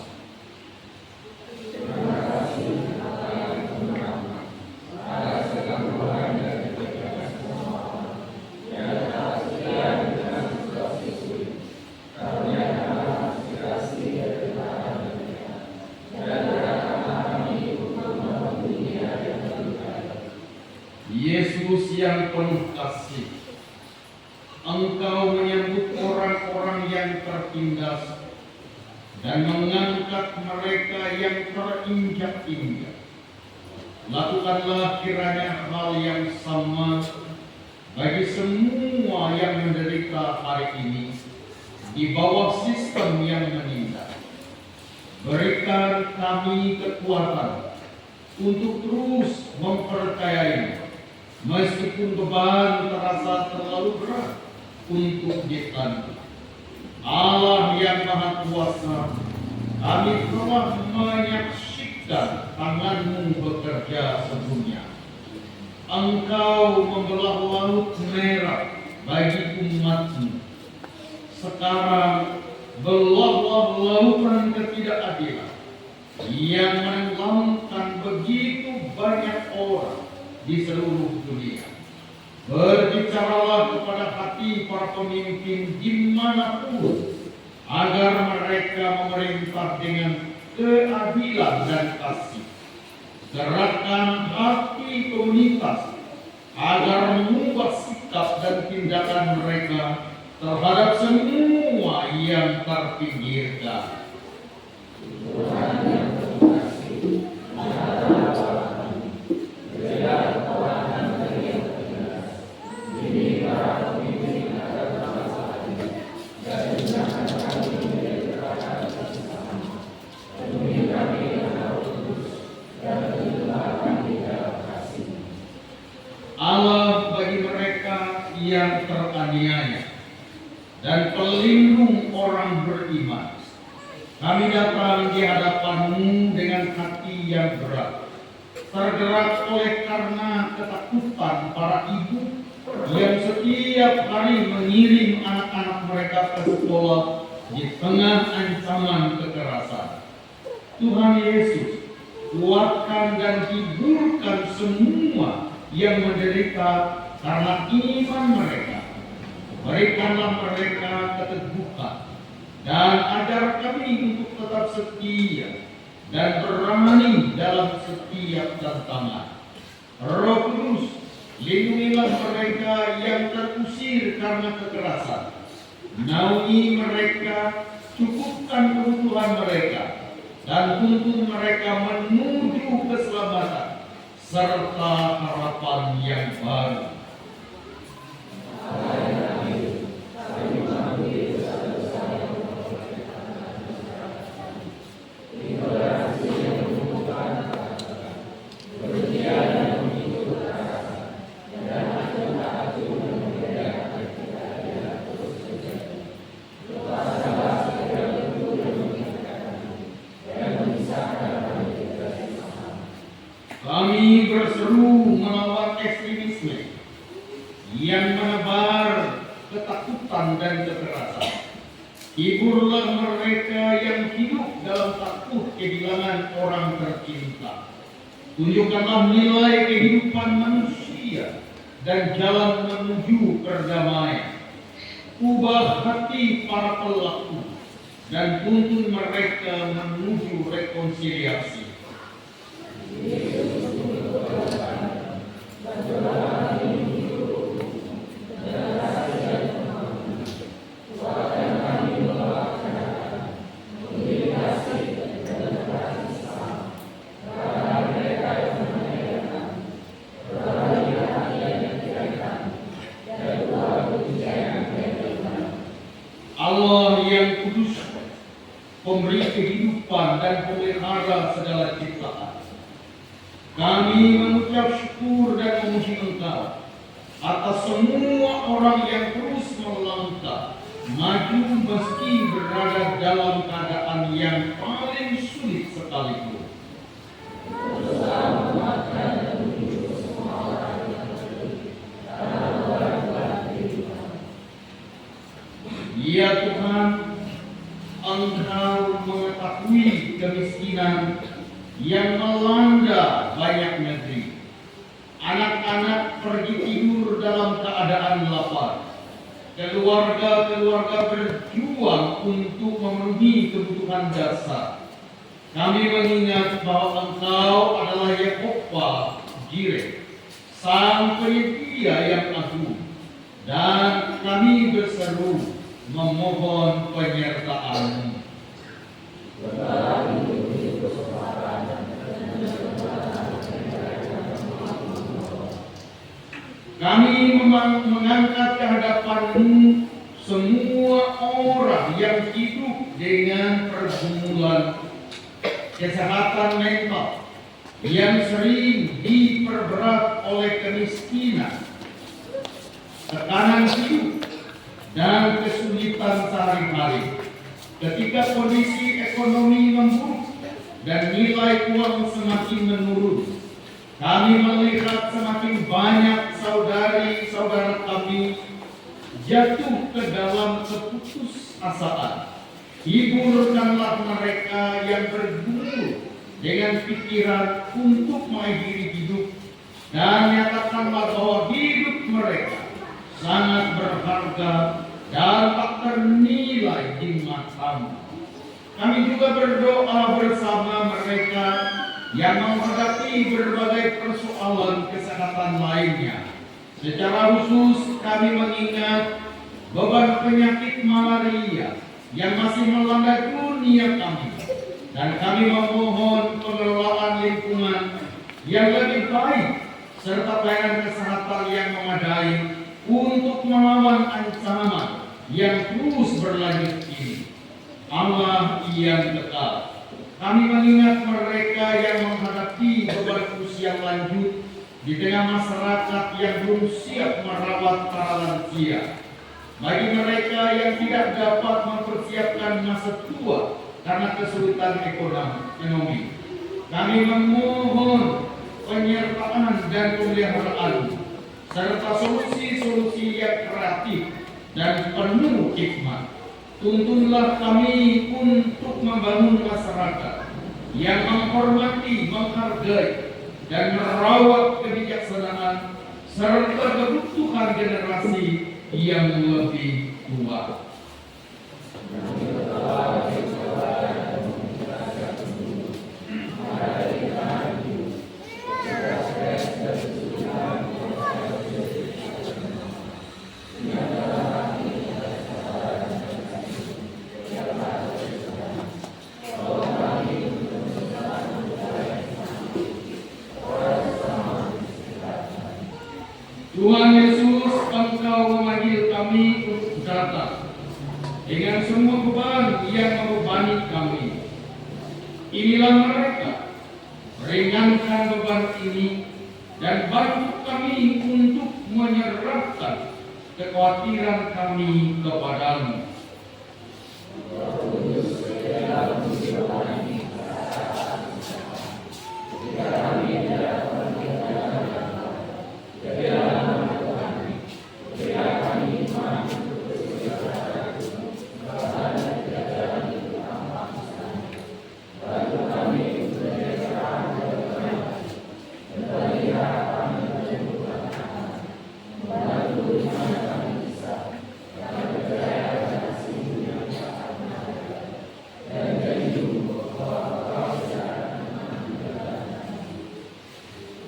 Yesus yang penuh kasih, Engkau menyambut orang-orang yang tertindas dan mengangkat mereka yang terinjak-injak. Lakukanlah kiranya hal yang sama bagi semua yang menderita hari ini di bawah sistem yang menindas. Berikan kami kekuatan untuk terus mempercayai, meskipun beban terasa terlalu berat untuk ditanggung. Allah yang Maha Kuasa, kami telah menyaksikan tangan-Mu bekerja sebelumnya. Engkau membelah laut merah bagi umat-Mu. Sekarang belahlah lautan ketidakadilan yang menenggelamkan begitu banyak orang di seluruh dunia. Berbicaralah kepada hati para pemimpin dimanapun, agar mereka memerintah dengan keadilan dan kasih. Gerakkan hati komunitas agar mengubah sikap dan tindakan mereka terhadap semua yang terpinggirkan. Allah bagi mereka yang teraniaya dan pelindung orang beriman. Kami datang di hadapan-Mu dengan hati yang berat, tergerak oleh karena ketakutan para ibu yang setiap hari mengirim anak-anak mereka ke sekolah di tengah ancaman kekerasan. Tuhan Yesus, kuatkan dan hiburkan semua yang menderita karena iman mereka. Berikanlah mereka keteguhan dan ajar kami untuk tetap setia dan berani dalam setiap tantangan. Roh Kudus, lindungilah mereka yang terusir karena kekerasan. Naungi mereka, cukupkan kebutuhan mereka, dan tuntun mereka menuju keselamatan serta harapan yang baru. Kami berseru melawan ekstremisme yang menebar ketakutan dan kekerasan. Hiburlah mereka yang hidup dalam takut kehilangan orang tercinta. Tunjukkanlah nilai kehidupan manusia dan jalan menuju perdamaian. Ubah hati para pelaku dan tuntun mereka menuju rekonsiliasi. Allah yang kudus, pemberi kehidupan dan pemelihara segala ciptaan. Kami mengucap syukur dan memuji Engkau atas semua orang yang terus melangkah maju meski berada dalam keadaan yang paling sulit sekalipun. Ya Tuhan, Engkau mengetahui kemiskinan yang melanda banyak negeri. Anak-anak pergi tidur dalam keadaan lapar. Keluarga-keluarga berjuang untuk memenuhi kebutuhan dasar. Kami mengingat bahwa Engkau adalah Yehova Jireh, Sang Penyedia yang agung, dan kami berseru memohon penyertaan-Mu. Kami mengangkat ke hadapan-Mu semua orang yang hidup dengan pergumulan kesehatan mental yang sering diperberat oleh kemiskinan, tekanan hidup, dan kesulitan sehari-hari. Ketika kondisi ekonomi memburuk dan nilai uang semakin menurun, kami melihat semakin banyak saudari-saudara kami jatuh ke dalam keputusasaan. Hiburkanlah mereka yang bergumul dengan pikiran untuk mengakhiri hidup, dan nyatakanlah bahwa hidup mereka sangat berharga dan tak ternilai di mata-Mu. Kami juga berdoa bersama mereka yang menghadapi berbagai persoalan kesehatan lainnya. Secara khusus kami mengingat beban penyakit malaria yang masih melanda dunia kami, dan kami memohon pengelolaan lingkungan yang lebih baik serta pelayanan kesehatan yang memadai untuk melawan ancaman yang terus berlanjut ini. Allah yang kekal, kami mengingat mereka yang menghadapi beban usia lanjut di tengah masyarakat yang belum siap merawat para lansia. Bagi mereka yang tidak dapat mempersiapkan masa tua karena kesulitan ekonomi, kami memohon penyertaan dan pemeliharaan serta solusi-solusi yang kreatif dan penuh hikmat. Tuntunlah kami untuk membangun masyarakat yang menghormati, menghargai, dan merawat kebijaksanaan serta kebutuhan generasi yang lebih tua. Tuhan Yesus, Engkau memanggil kami untuk datang dengan semua beban yang membebani kami. Inilah mereka, ringankan beban ini dan bantu kami untuk menyerahkan kekhawatiran kami kepadamu.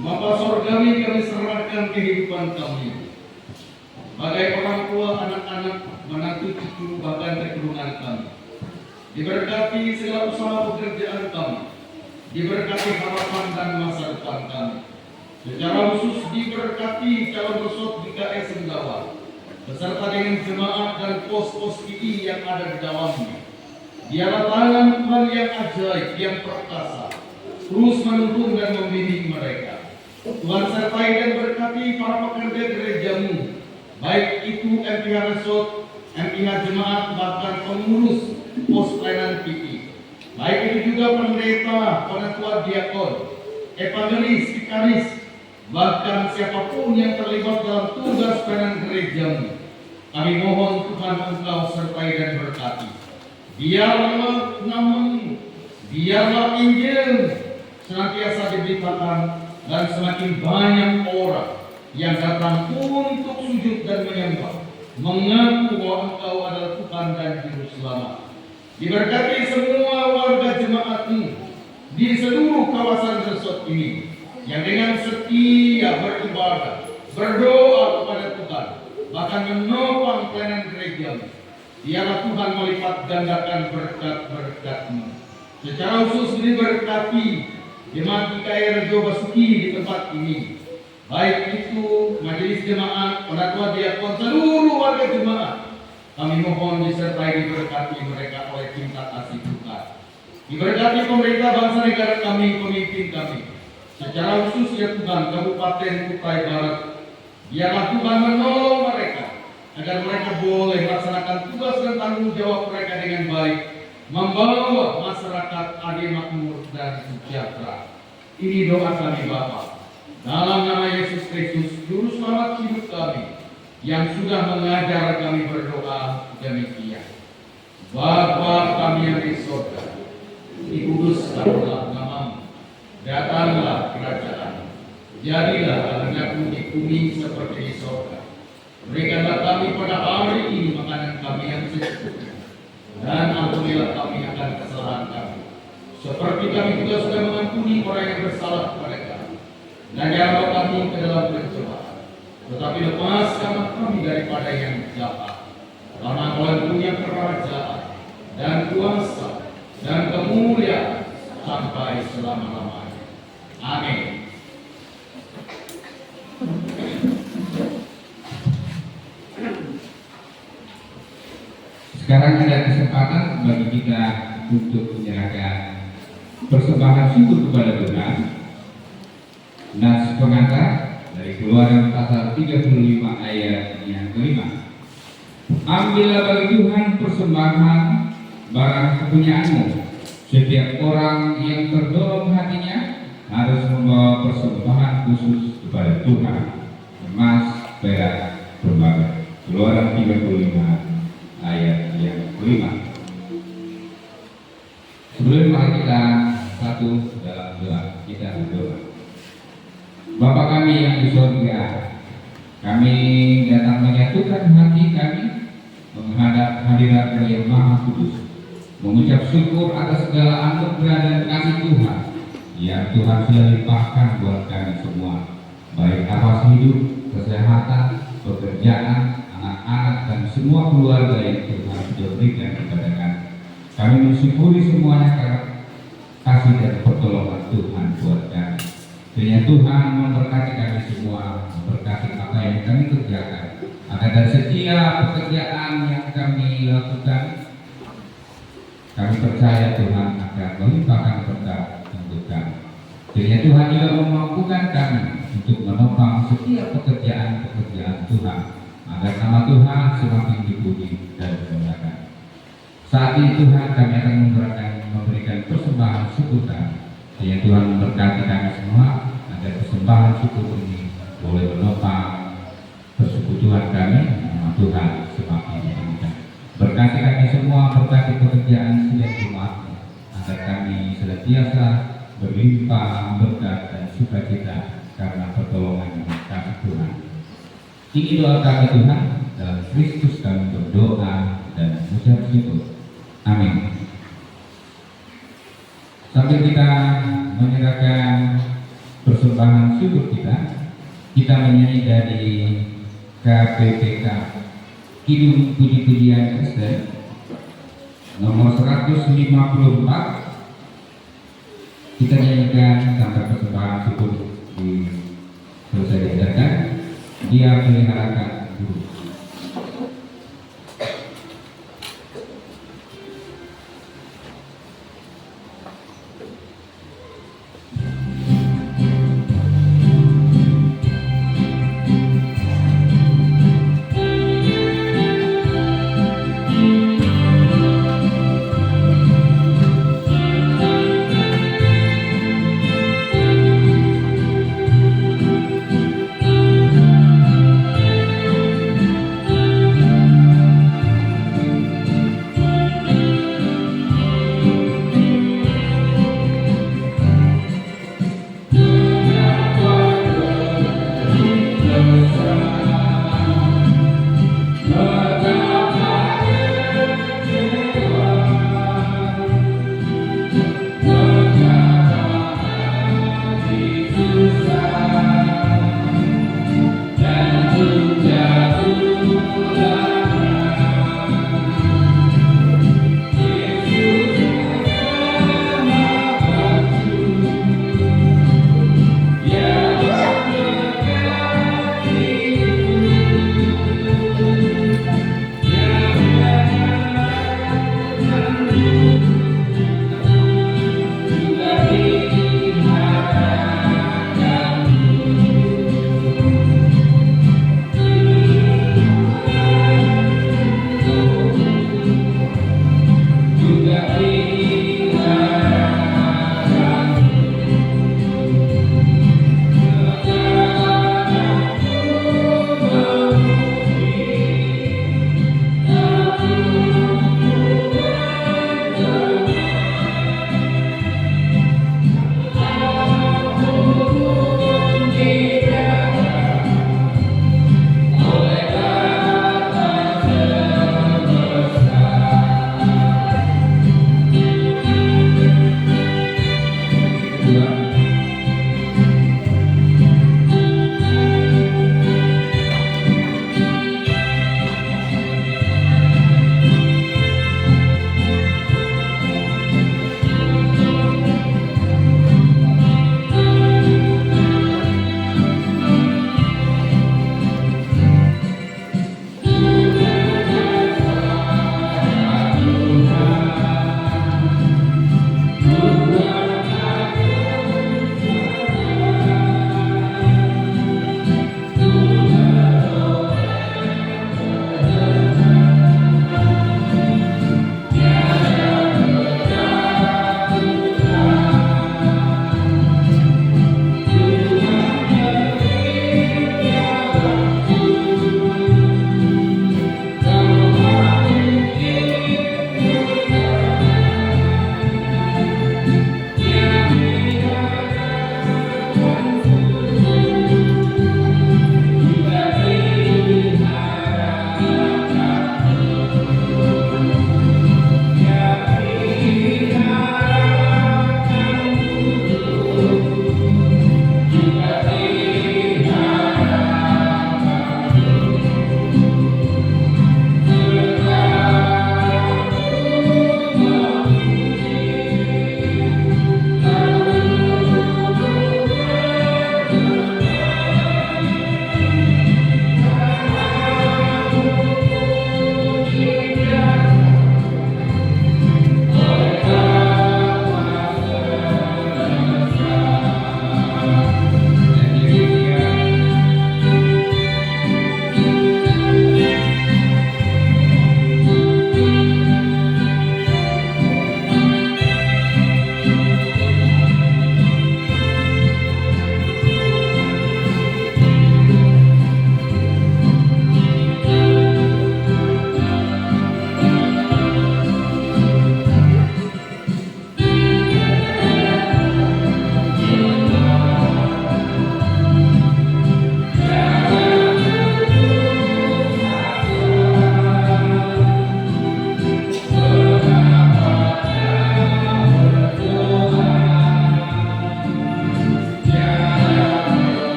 Bapa Surgawi, kami serahkan kehidupan kami. Bagai orang tua, anak-anak, menantu, cucu, bahkan keturunan kami. Diberkati segala usaha pekerjaan kami. Diberkati harapan dan masa depan kami. Secara khusus diberkati calon resort GKS Senggawa. beserta dengan jemaat dan pos-pos PI yang ada di dalamnya. Biarlah tangan Tuhan yang ajaib, yang perkasa, terus menuntun dan membimbing mereka. Tuhan sertai dan berkati para pekerja gerejamu, baik itu MPH Resort, MPH Jemaat, bahkan pengurus pos pelayanan PI. Baik itu juga pendeta, penatua diakon, evangelis, vikaris, bahkan siapapun yang terlibat dalam tugas pelayanan gerejamu. Kami mohon Tuhan Engkau sertai dan berkati. Biarlah namamu, biarlah Injil senantiasa diberitakan dan semakin banyak orang yang datang untuk sujud dan menyembah, mengaku bahwa Engkau adalah Tuhan dan Juru Selamat. Diberkati semua warga jemaatmu di seluruh kawasan resort ini yang dengan setia beribadah, berdoa kepada Tuhan, bahkan menopang pelayanan gerejamu. Biarlah Tuhan melipat gandakan berkat-berkat-Mu. Secara khusus diberkati jemaat GKI Rejo Basuki di tempat ini, baik itu majelis jemaat, penatua diakon, seluruh warga jemaat. Kami mohon disertai diberkati mereka oleh cinta kasih Tuhan. Diberkati pemerintah bangsa negara kami, pemimpin kami. Secara khusus ya Tuhan, Kabupaten Kutai Barat. Biarlah Tuhan menolong mereka agar mereka boleh melaksanakan tugas dan tanggung jawab mereka dengan baik, membawa masyarakat adil, makmur dan sejahtera. Ini doa kami Bapa. Dalam nama Yesus Kristus, Juru Selamat hidup kami, yang sudah mengajar kami berdoa demikian. Bapa kami yang di surga, dikuduskanlah namamu, datanglah kerajaan, jadilah kehendakmu di bumi seperti di surga. Berikanlah kami pada hari ini makanan kami yang secukupnya, dan ampunilah kami akan kesalahan kami, seperti kami juga sudah mengampuni orang yang bersalah kepada kami. Dan janganlah kami ke dalam pencobaan, tetapi lepaskanlah kami daripada yang jahat. Karena Engkau punya kerajaan dan kuasa dan kemuliaan sampai selama-lamanya. Amin. Sekarang ada kesempatan bagi kita untuk menyerahkan persembahan syukur kepada Tuhan. Nas pengantar dari Keluaran pasal 35 ayat yang kelima. Ambillah bagi Tuhan persembahan barang kepunyaanmu. Setiap orang yang terdorong hatinya harus membawa persembahan khusus kepada Tuhan, emas, perak, tembaga. Keluaran 35 ayat yang kelima. Sebelum mari kita satu dalam doa, kita berdoa. Bapa kami yang di surga, kami datang menyatukan hati kami menghadap hadirat yang Maha Kudus, mengucap syukur atas segala anugerah dan kasih Tuhan yang Tuhan sudah limpahkan buat kami semua, baik atas hidup, kesehatan, pekerjaan, anak-anak dan semua keluarga yang Tuhan sudah berikan kepada kami. Kami mensyukuri semuanya karena kasih dan pertolongan Tuhan buat kami. Kiranya Tuhan memberkati kami semua, memberkati apa yang kami kerjakan, agar dari setiap pekerjaan yang kami lakukan, kami percaya Tuhan akan melimpahkan berkat untuk kami. Kiranya Tuhan juga memampukan kami untuk menopang setiap pekerjaan-pekerjaan Tuhan, agar nama Tuhan semakin dipuji dan dimuliakan. Saat ini Tuhan kami akan memberikan persembahan syukur kami. Kiranya Tuhan memberkati kami semua, agar persembahan syukur ini boleh menopang persekutuan kami, nama Tuhan semakin dimuliakan. Berkati kami semua, berkati pekerjaan setiap Jumat, agar kami senantiasa berlimpah berkat dan sukacita karena pertolongan kami Tuhan. Ini doa kami Tuhan, dalam Kristus kami berdoa dan mengucap syukur. Amin. Sambil kita menyerahkan persembahan syukur kita menyanyi dari KPPK Kidung Puji-Pujian Kristen nomor 154. Kita nyanyikan sampai persembahan syukur selesai diadakan. Dia meliharakan guru.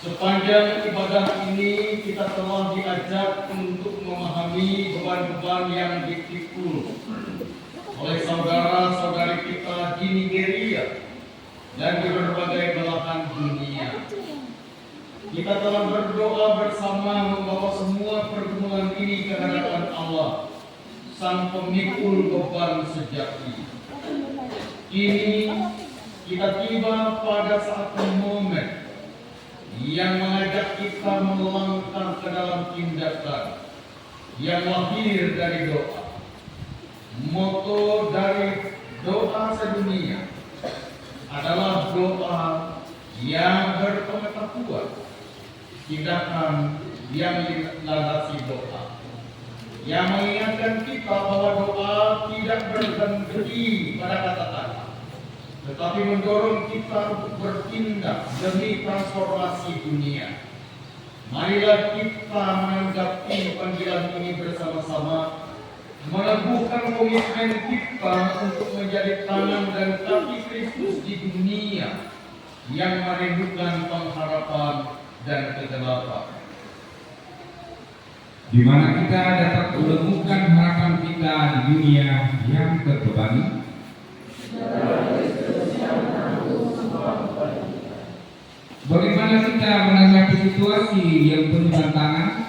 Sepanjang ibadah ini kita telah diajak untuk memahami beban-beban yang dipikul oleh saudara-saudari kita di Nigeria dan di berbagai belahan dunia. Kita telah berdoa bersama membawa semua pergumulan ini ke hadapan Allah, Sang Pemikul beban sejati. Kini kita tiba pada satu momen yang mengajak kita melangkah ke dalam tindakan yang lahir dari doa. Moto dari doa sedunia adalah doa yang berpengetahuan, tindakan yang dilandasi doa, yang mengingatkan kita bahwa doa tidak berhenti pada kata-kata, tetapi mendorong kita untuk bertindak demi transformasi dunia. Marilah kita menanggapi panggilan ini bersama-sama, meneguhkan komitmen kita untuk menjadi tangan dan kaki Kristus di dunia yang merindukan pengharapan dan kegelapan. Di mana kita dapat menemukan harapan kita di dunia yang terbebani. Bagaimana kita menanggapi situasi yang penuh tantangan?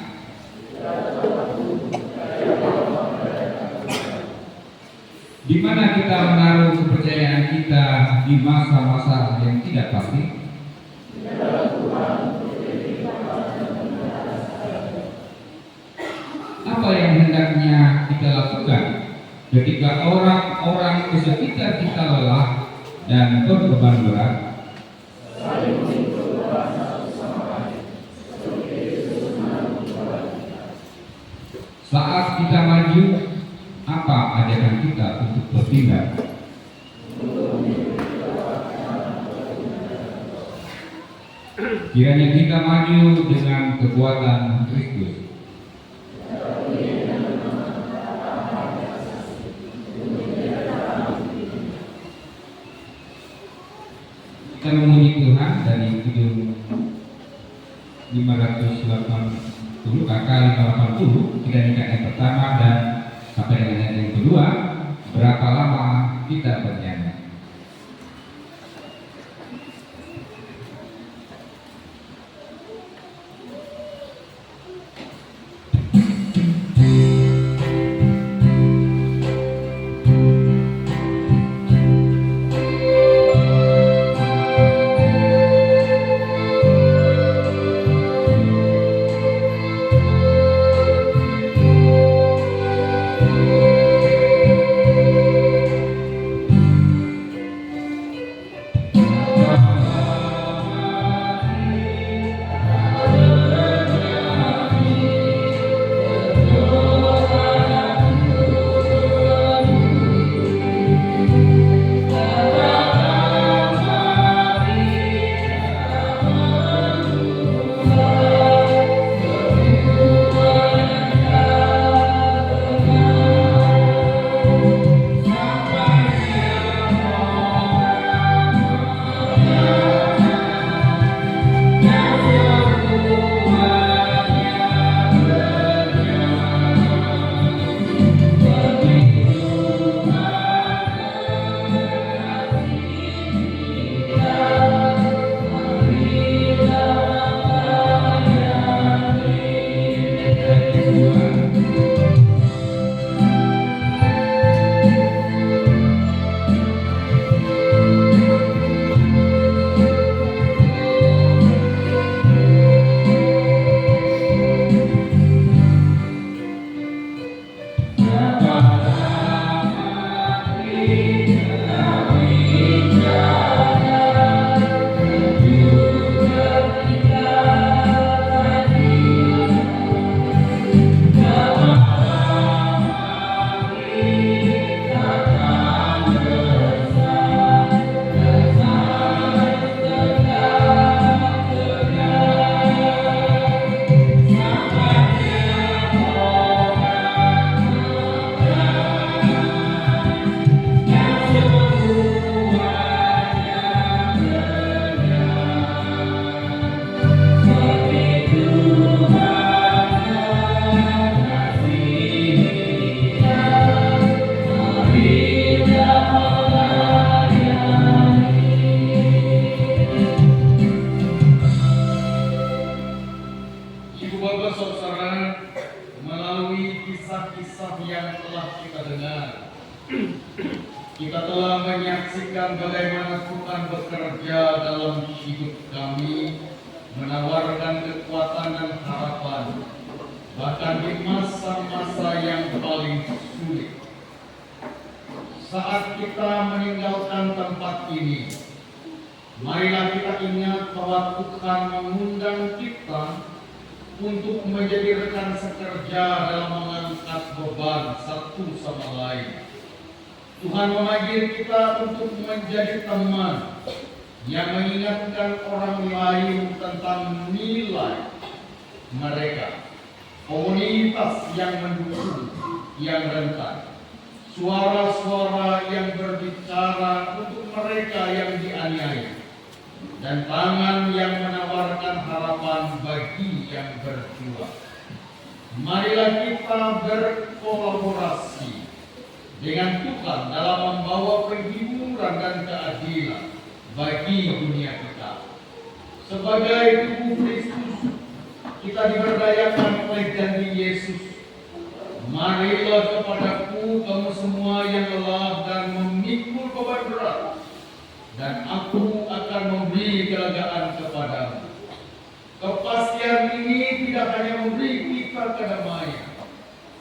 Di mana kita menaruh kepercayaan kita di masa-masa yang tidak pasti? Apa yang hendaknya kita lakukan ketika orang-orang di sekitar kita lelah dan berbeban berat? Saat kita maju, apa ajakan kita untuk bertindak? Kiranya kita maju dengan kekuatan Kristus. Kita memuji Tuhan dari Kidung 580 KK 580, kita nikah yang pertama dan sampai dengan yang kedua. Berapa lama kita bernyanyi? Bapak saudara, melalui kisah-kisah yang telah kita dengar, kita telah menyaksikan bagaimana Tuhan bekerja dalam hidup kami, menawarkan kekuatan dan harapan, bahkan di masa-masa yang paling sulit. Saat kita meninggalkan tempat ini, marilah kita ingat bahwa Tuhan mengundang kita untuk menjadi rekan sekerja dalam mengangkat beban satu sama lain. Tuhan memanggil kita untuk menjadi teman yang mengingatkan orang lain tentang nilai mereka, komunitas yang mendukung, yang rentan, suara-suara yang berbicara untuk mereka yang dianiaya, dan tangan yang menawarkan harapan bagi yang berjuang. Marilah kita berkolaborasi dengan Tuhan dalam membawa penghiburan dan keadilan bagi dunia kita. Sebagai tubuh Kristus, kita diberdayakan oleh janji Yesus. Marilah kepadaku kamu semua yang lelah dan memikul beban berat, dan aku akan memberi kelegaan kepadamu. Kepastian ini tidak hanya memberi kita kedamaian,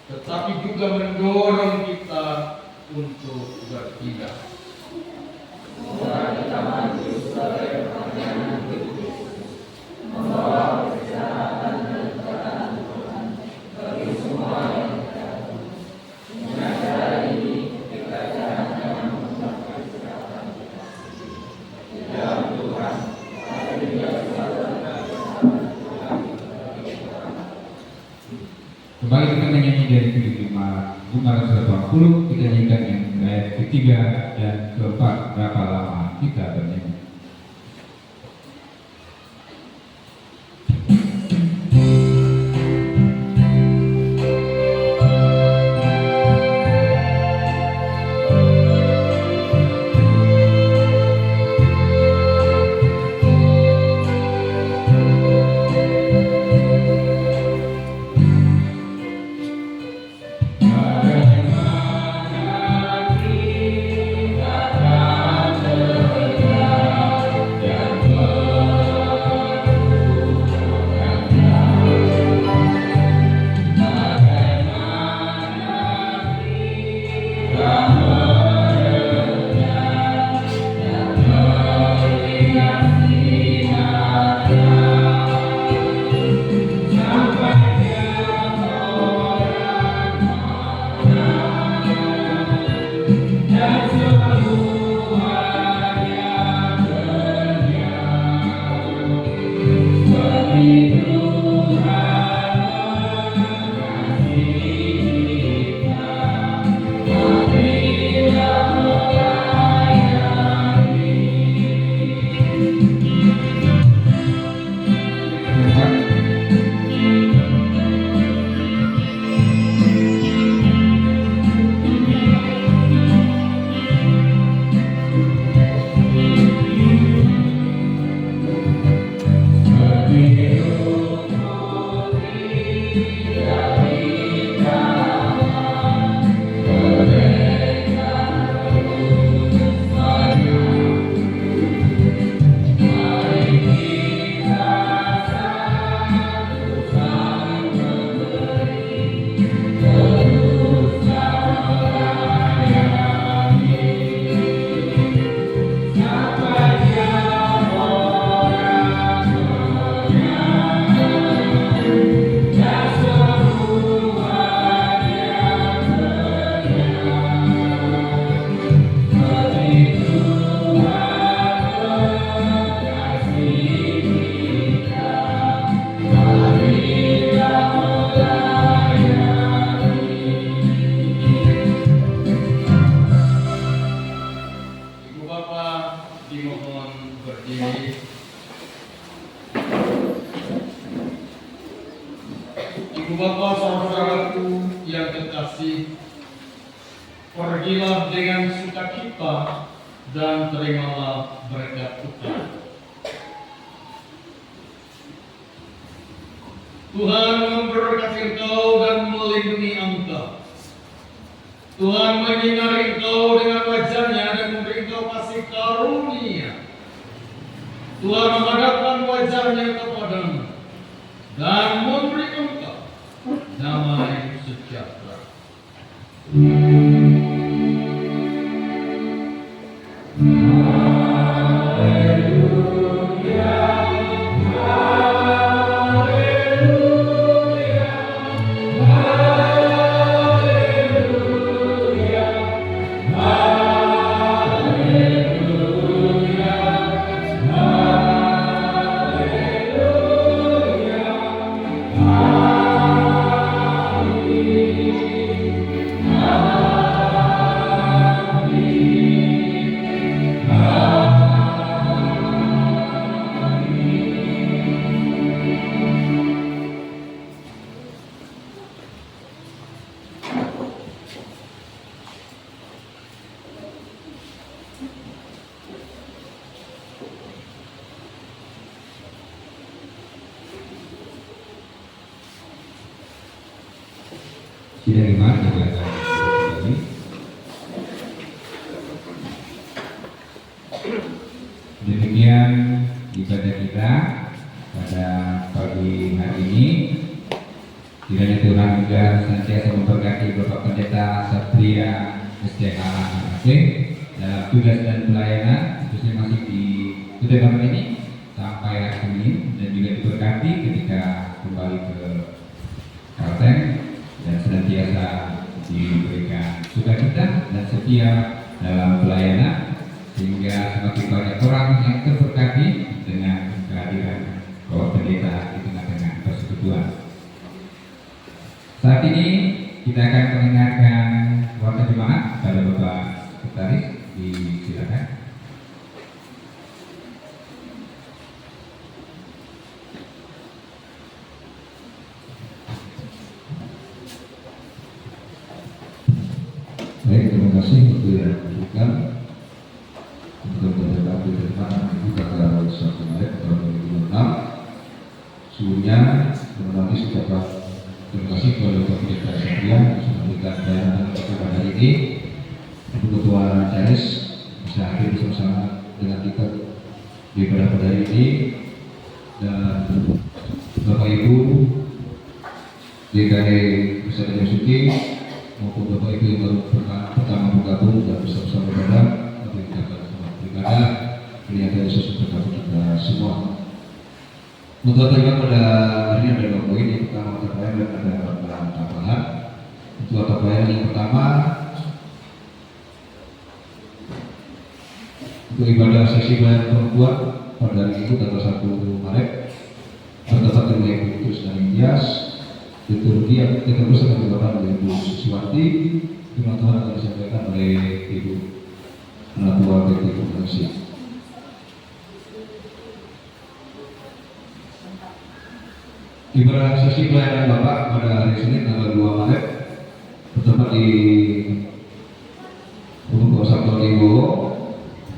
tetapi juga mendorong kita untuk bertindak. Kembali kita menyanyi dari kelima 520, kita nyanyikan yang ayat ketiga dan keempat. Berapa lama kita bernyanyi? Ibu bapak saudaraku yang terkasih, pergilah dengan sukacita dan terimalah berkat Tuhan. Tuhan memberkati engkau dan melindungi engkau. Tuhan menyinari engkau dengan wajah-Nya dan memberi engkau kasih karunia. Tuhan menghadapkan wajah-Nya kepadamu dan memberi engkau damai sejahtera. Sidang iman juga kami. Demikian ibadah kita pada pagi hari ini. Kiranya Tuhan juga senantiasa memberkati Bapak Pendeta Satria SDH Aceh dalam tugas dan pelayanan, khususnya masih di Kutai ini sampai hari Senin, dan juga diberkati ketika kembali ke Kalteng, dan senantiasa diberikan sukacita dan setia dalam pelayanan, sehingga semakin banyak orang yang terberkati dengan kehadiran Bapak Pendeta di tengah-tengah persekutuan. Saat ini kita akan mendengarkan warta jemaat pada Bapak Sekretaris, disilakan. Baik, terima kasih untuk yang diberikan untuk berdebat di depan Ibu tanggal 1 Maret tahun 2006. Sebelumnya, terima kasih kepada Bapak Pendeta Satria yang sudah memberikan pelayanan pada hari ini. Ibu Ketua CAS bisa hadir bersama dengan kita di pada hari ini, dan Bapak Ibu DKD Pusat Suci maupun Bapak Ibu yang baru pertama bergabung dan bersama-sama ibadah atau ibadah beribadah, kelihatan Yesus berkata kita semua. Untuk terlibat pada hari ini ada 2 poin. Yang pertama terkait dan ada tambahan tambahan. Untuk tambahan yang pertama, untuk ibadah sesi pelayanan perempuan pada hari itu tanggal 1 Maret terdapat dari Ibu Terus dan Indias. Liturgi yang kita terus akan dilakukan oleh Ibu Susiwati. Firman Tuhan akan disampaikan oleh Ibu Anatua PT Komunikasi. Ibadah sesi pelayanan Bapak pada hari Senin tanggal 2 Maret bertempat di Rumah Sakti Wibowo.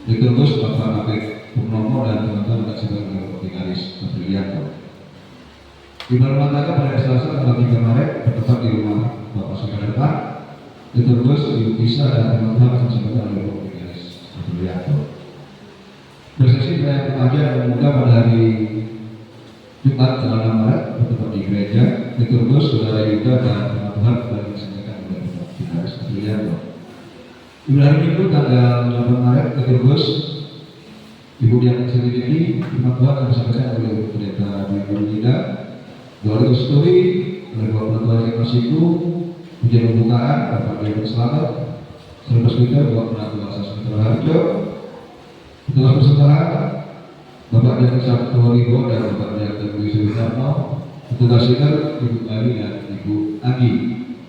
Liturgus Bapak Apik Purnomo dan teman-teman akan disampaikan oleh Bapak Vikaris Patrilianto. Ibadah rumah tangga pada hari Selasa tanggal 3 Maret bertempat di rumah Bapak Saudara. Liturgus Ibu Pisa dan teman-teman akan disampaikan oleh Bapak Vikaris Patrilianto. Prosesi pelayanan remaja dan pemuda pada hari Jumat tanggal 6 Maret bertempat di gereja. Liturgus Saudara Yuda dan teman-teman akan disampaikan oleh Bapak Vikaris Patrilianto. Ibadah hari Minggu tanggal 8 Maret Liturgus Ibu Dian Sendiri, firman Tuhan akan disampaikan oleh Pendeta Dwi Nurida. Doa Kusturi oleh Bapak Pendeta yang Masiku, ujian pembukaan Bapak Dian Selamat, Selepas Twitter Bapak Pendeta Sasmitra Harjo, Petugas Persentahan Bapak Dian Sabtu Ribo dan Bapak Dian Dwi Suwitarno, Petugas Sinar Ibu Ali dan Ibu Agi,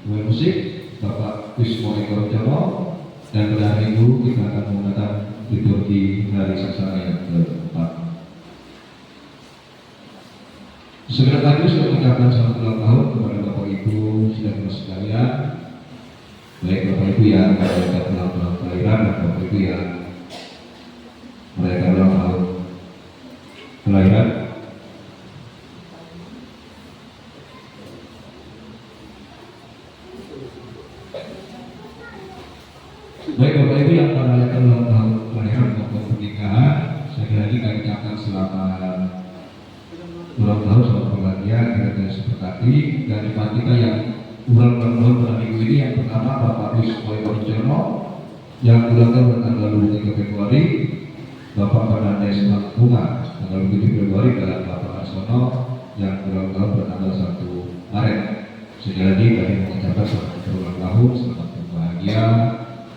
Pemain musik Bapak Wismo Eko Jono, dan pada hari Minggu kita akan menggunakan liturgi hari Saksara yang keempat. Segera tadi saya mengucapkan selamat ulang tahun kepada Bapak Ibu saudara sekalian, baik Bapak Ibu yang merayakan ulang tahun kelahiran dan Bapak Ibu yang merayakan ulang tahun kelahiran. ulang tahun kelahiran maupun pernikahan, sekali lagi kami ucapkan selamat ulang tahun, selamat berbahagia, kita sepakati. Dan jemaat kita yang ulang tahun pada minggu ini, yang pertama Bapak Luis Boy Warijono yang ulang tahun pada tanggal 23 Februari, Bapak Fernandes Bunga tanggal 7 Februari, dan Bapak Arsono yang ulang tahun pada tanggal 1 Maret. Sekali lagi kami mengucapkan selamat ulang tahun, selamat berbahagia,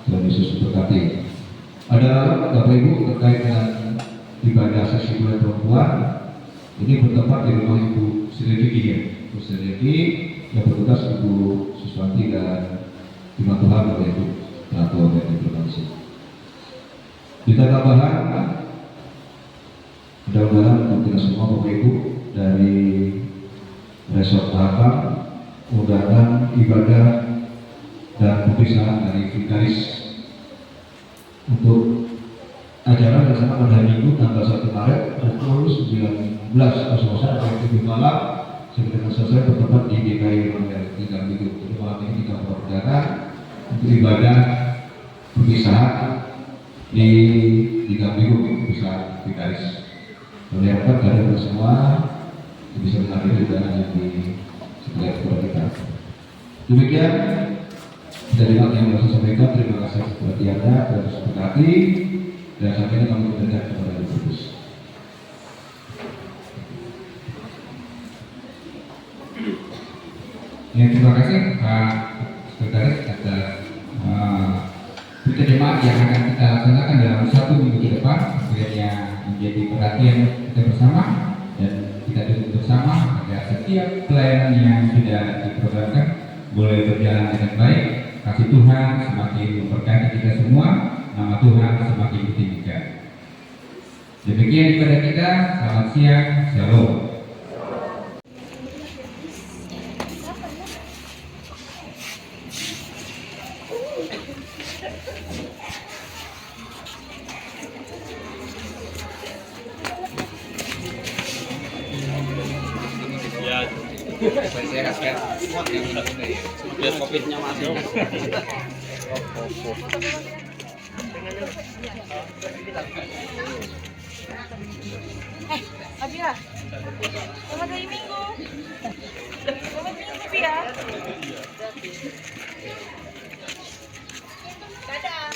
Tuhan Yesus memberkati. Ada Bapak Ibu terkait dengan ibadah sesi bulan perempuan, ini bertempat di rumah Ibu Sridiki ya, Ibu Sridiki yang bertugas Ibu Suswanti dan Firman Tuhan Bapak Ibu Ratu dan Ibu Nancy. Kita tambahan, mudah-mudahan untuk kita semua Bapak Ibu dari Resort Tahapang, mudah-mudahan ibadah dan pemeriksaan dari Vikaris untuk acara bersama pada hari Minggu tanggal 1 Maret pukul 19.00 sampai 7 malam sebelum selesai bertempat di DKI Romer 3 Minggu. Jadi malam ini kita berperdana untuk ibadah perpisahan di 3 Minggu perpisahan Vikaris. Kami harapkan kalian semua bisa menghadiri undangan yang di sebelah kita. Demikian dari yang saya sampaikan. Terima kasih atas perhatiannya dan berkati, dan sampai kami berikan kepada Ibu Kudus. Ya, terima kasih Pak Sekretaris atas berita jemaat yang akan kita laksanakan dalam 1 minggu ke depan, kiranya menjadi perhatian kita bersama dan kita duduk bersama agar setiap pelayanan yang sudah diprogramkan boleh berjalan dengan baik. Kasih Tuhan semakin memberkati kita semua, nama Tuhan semakin ditinggikan. Demikian ibadah kita. Selamat siang, shalom. Biar COVID-nya masih. Abia, selamat hari Minggu. Selamat Minggu, Bia. Dadah.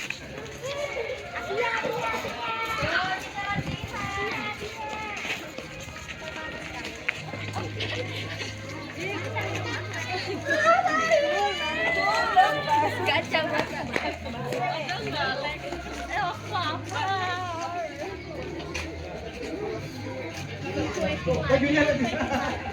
Kacau banget. Apa?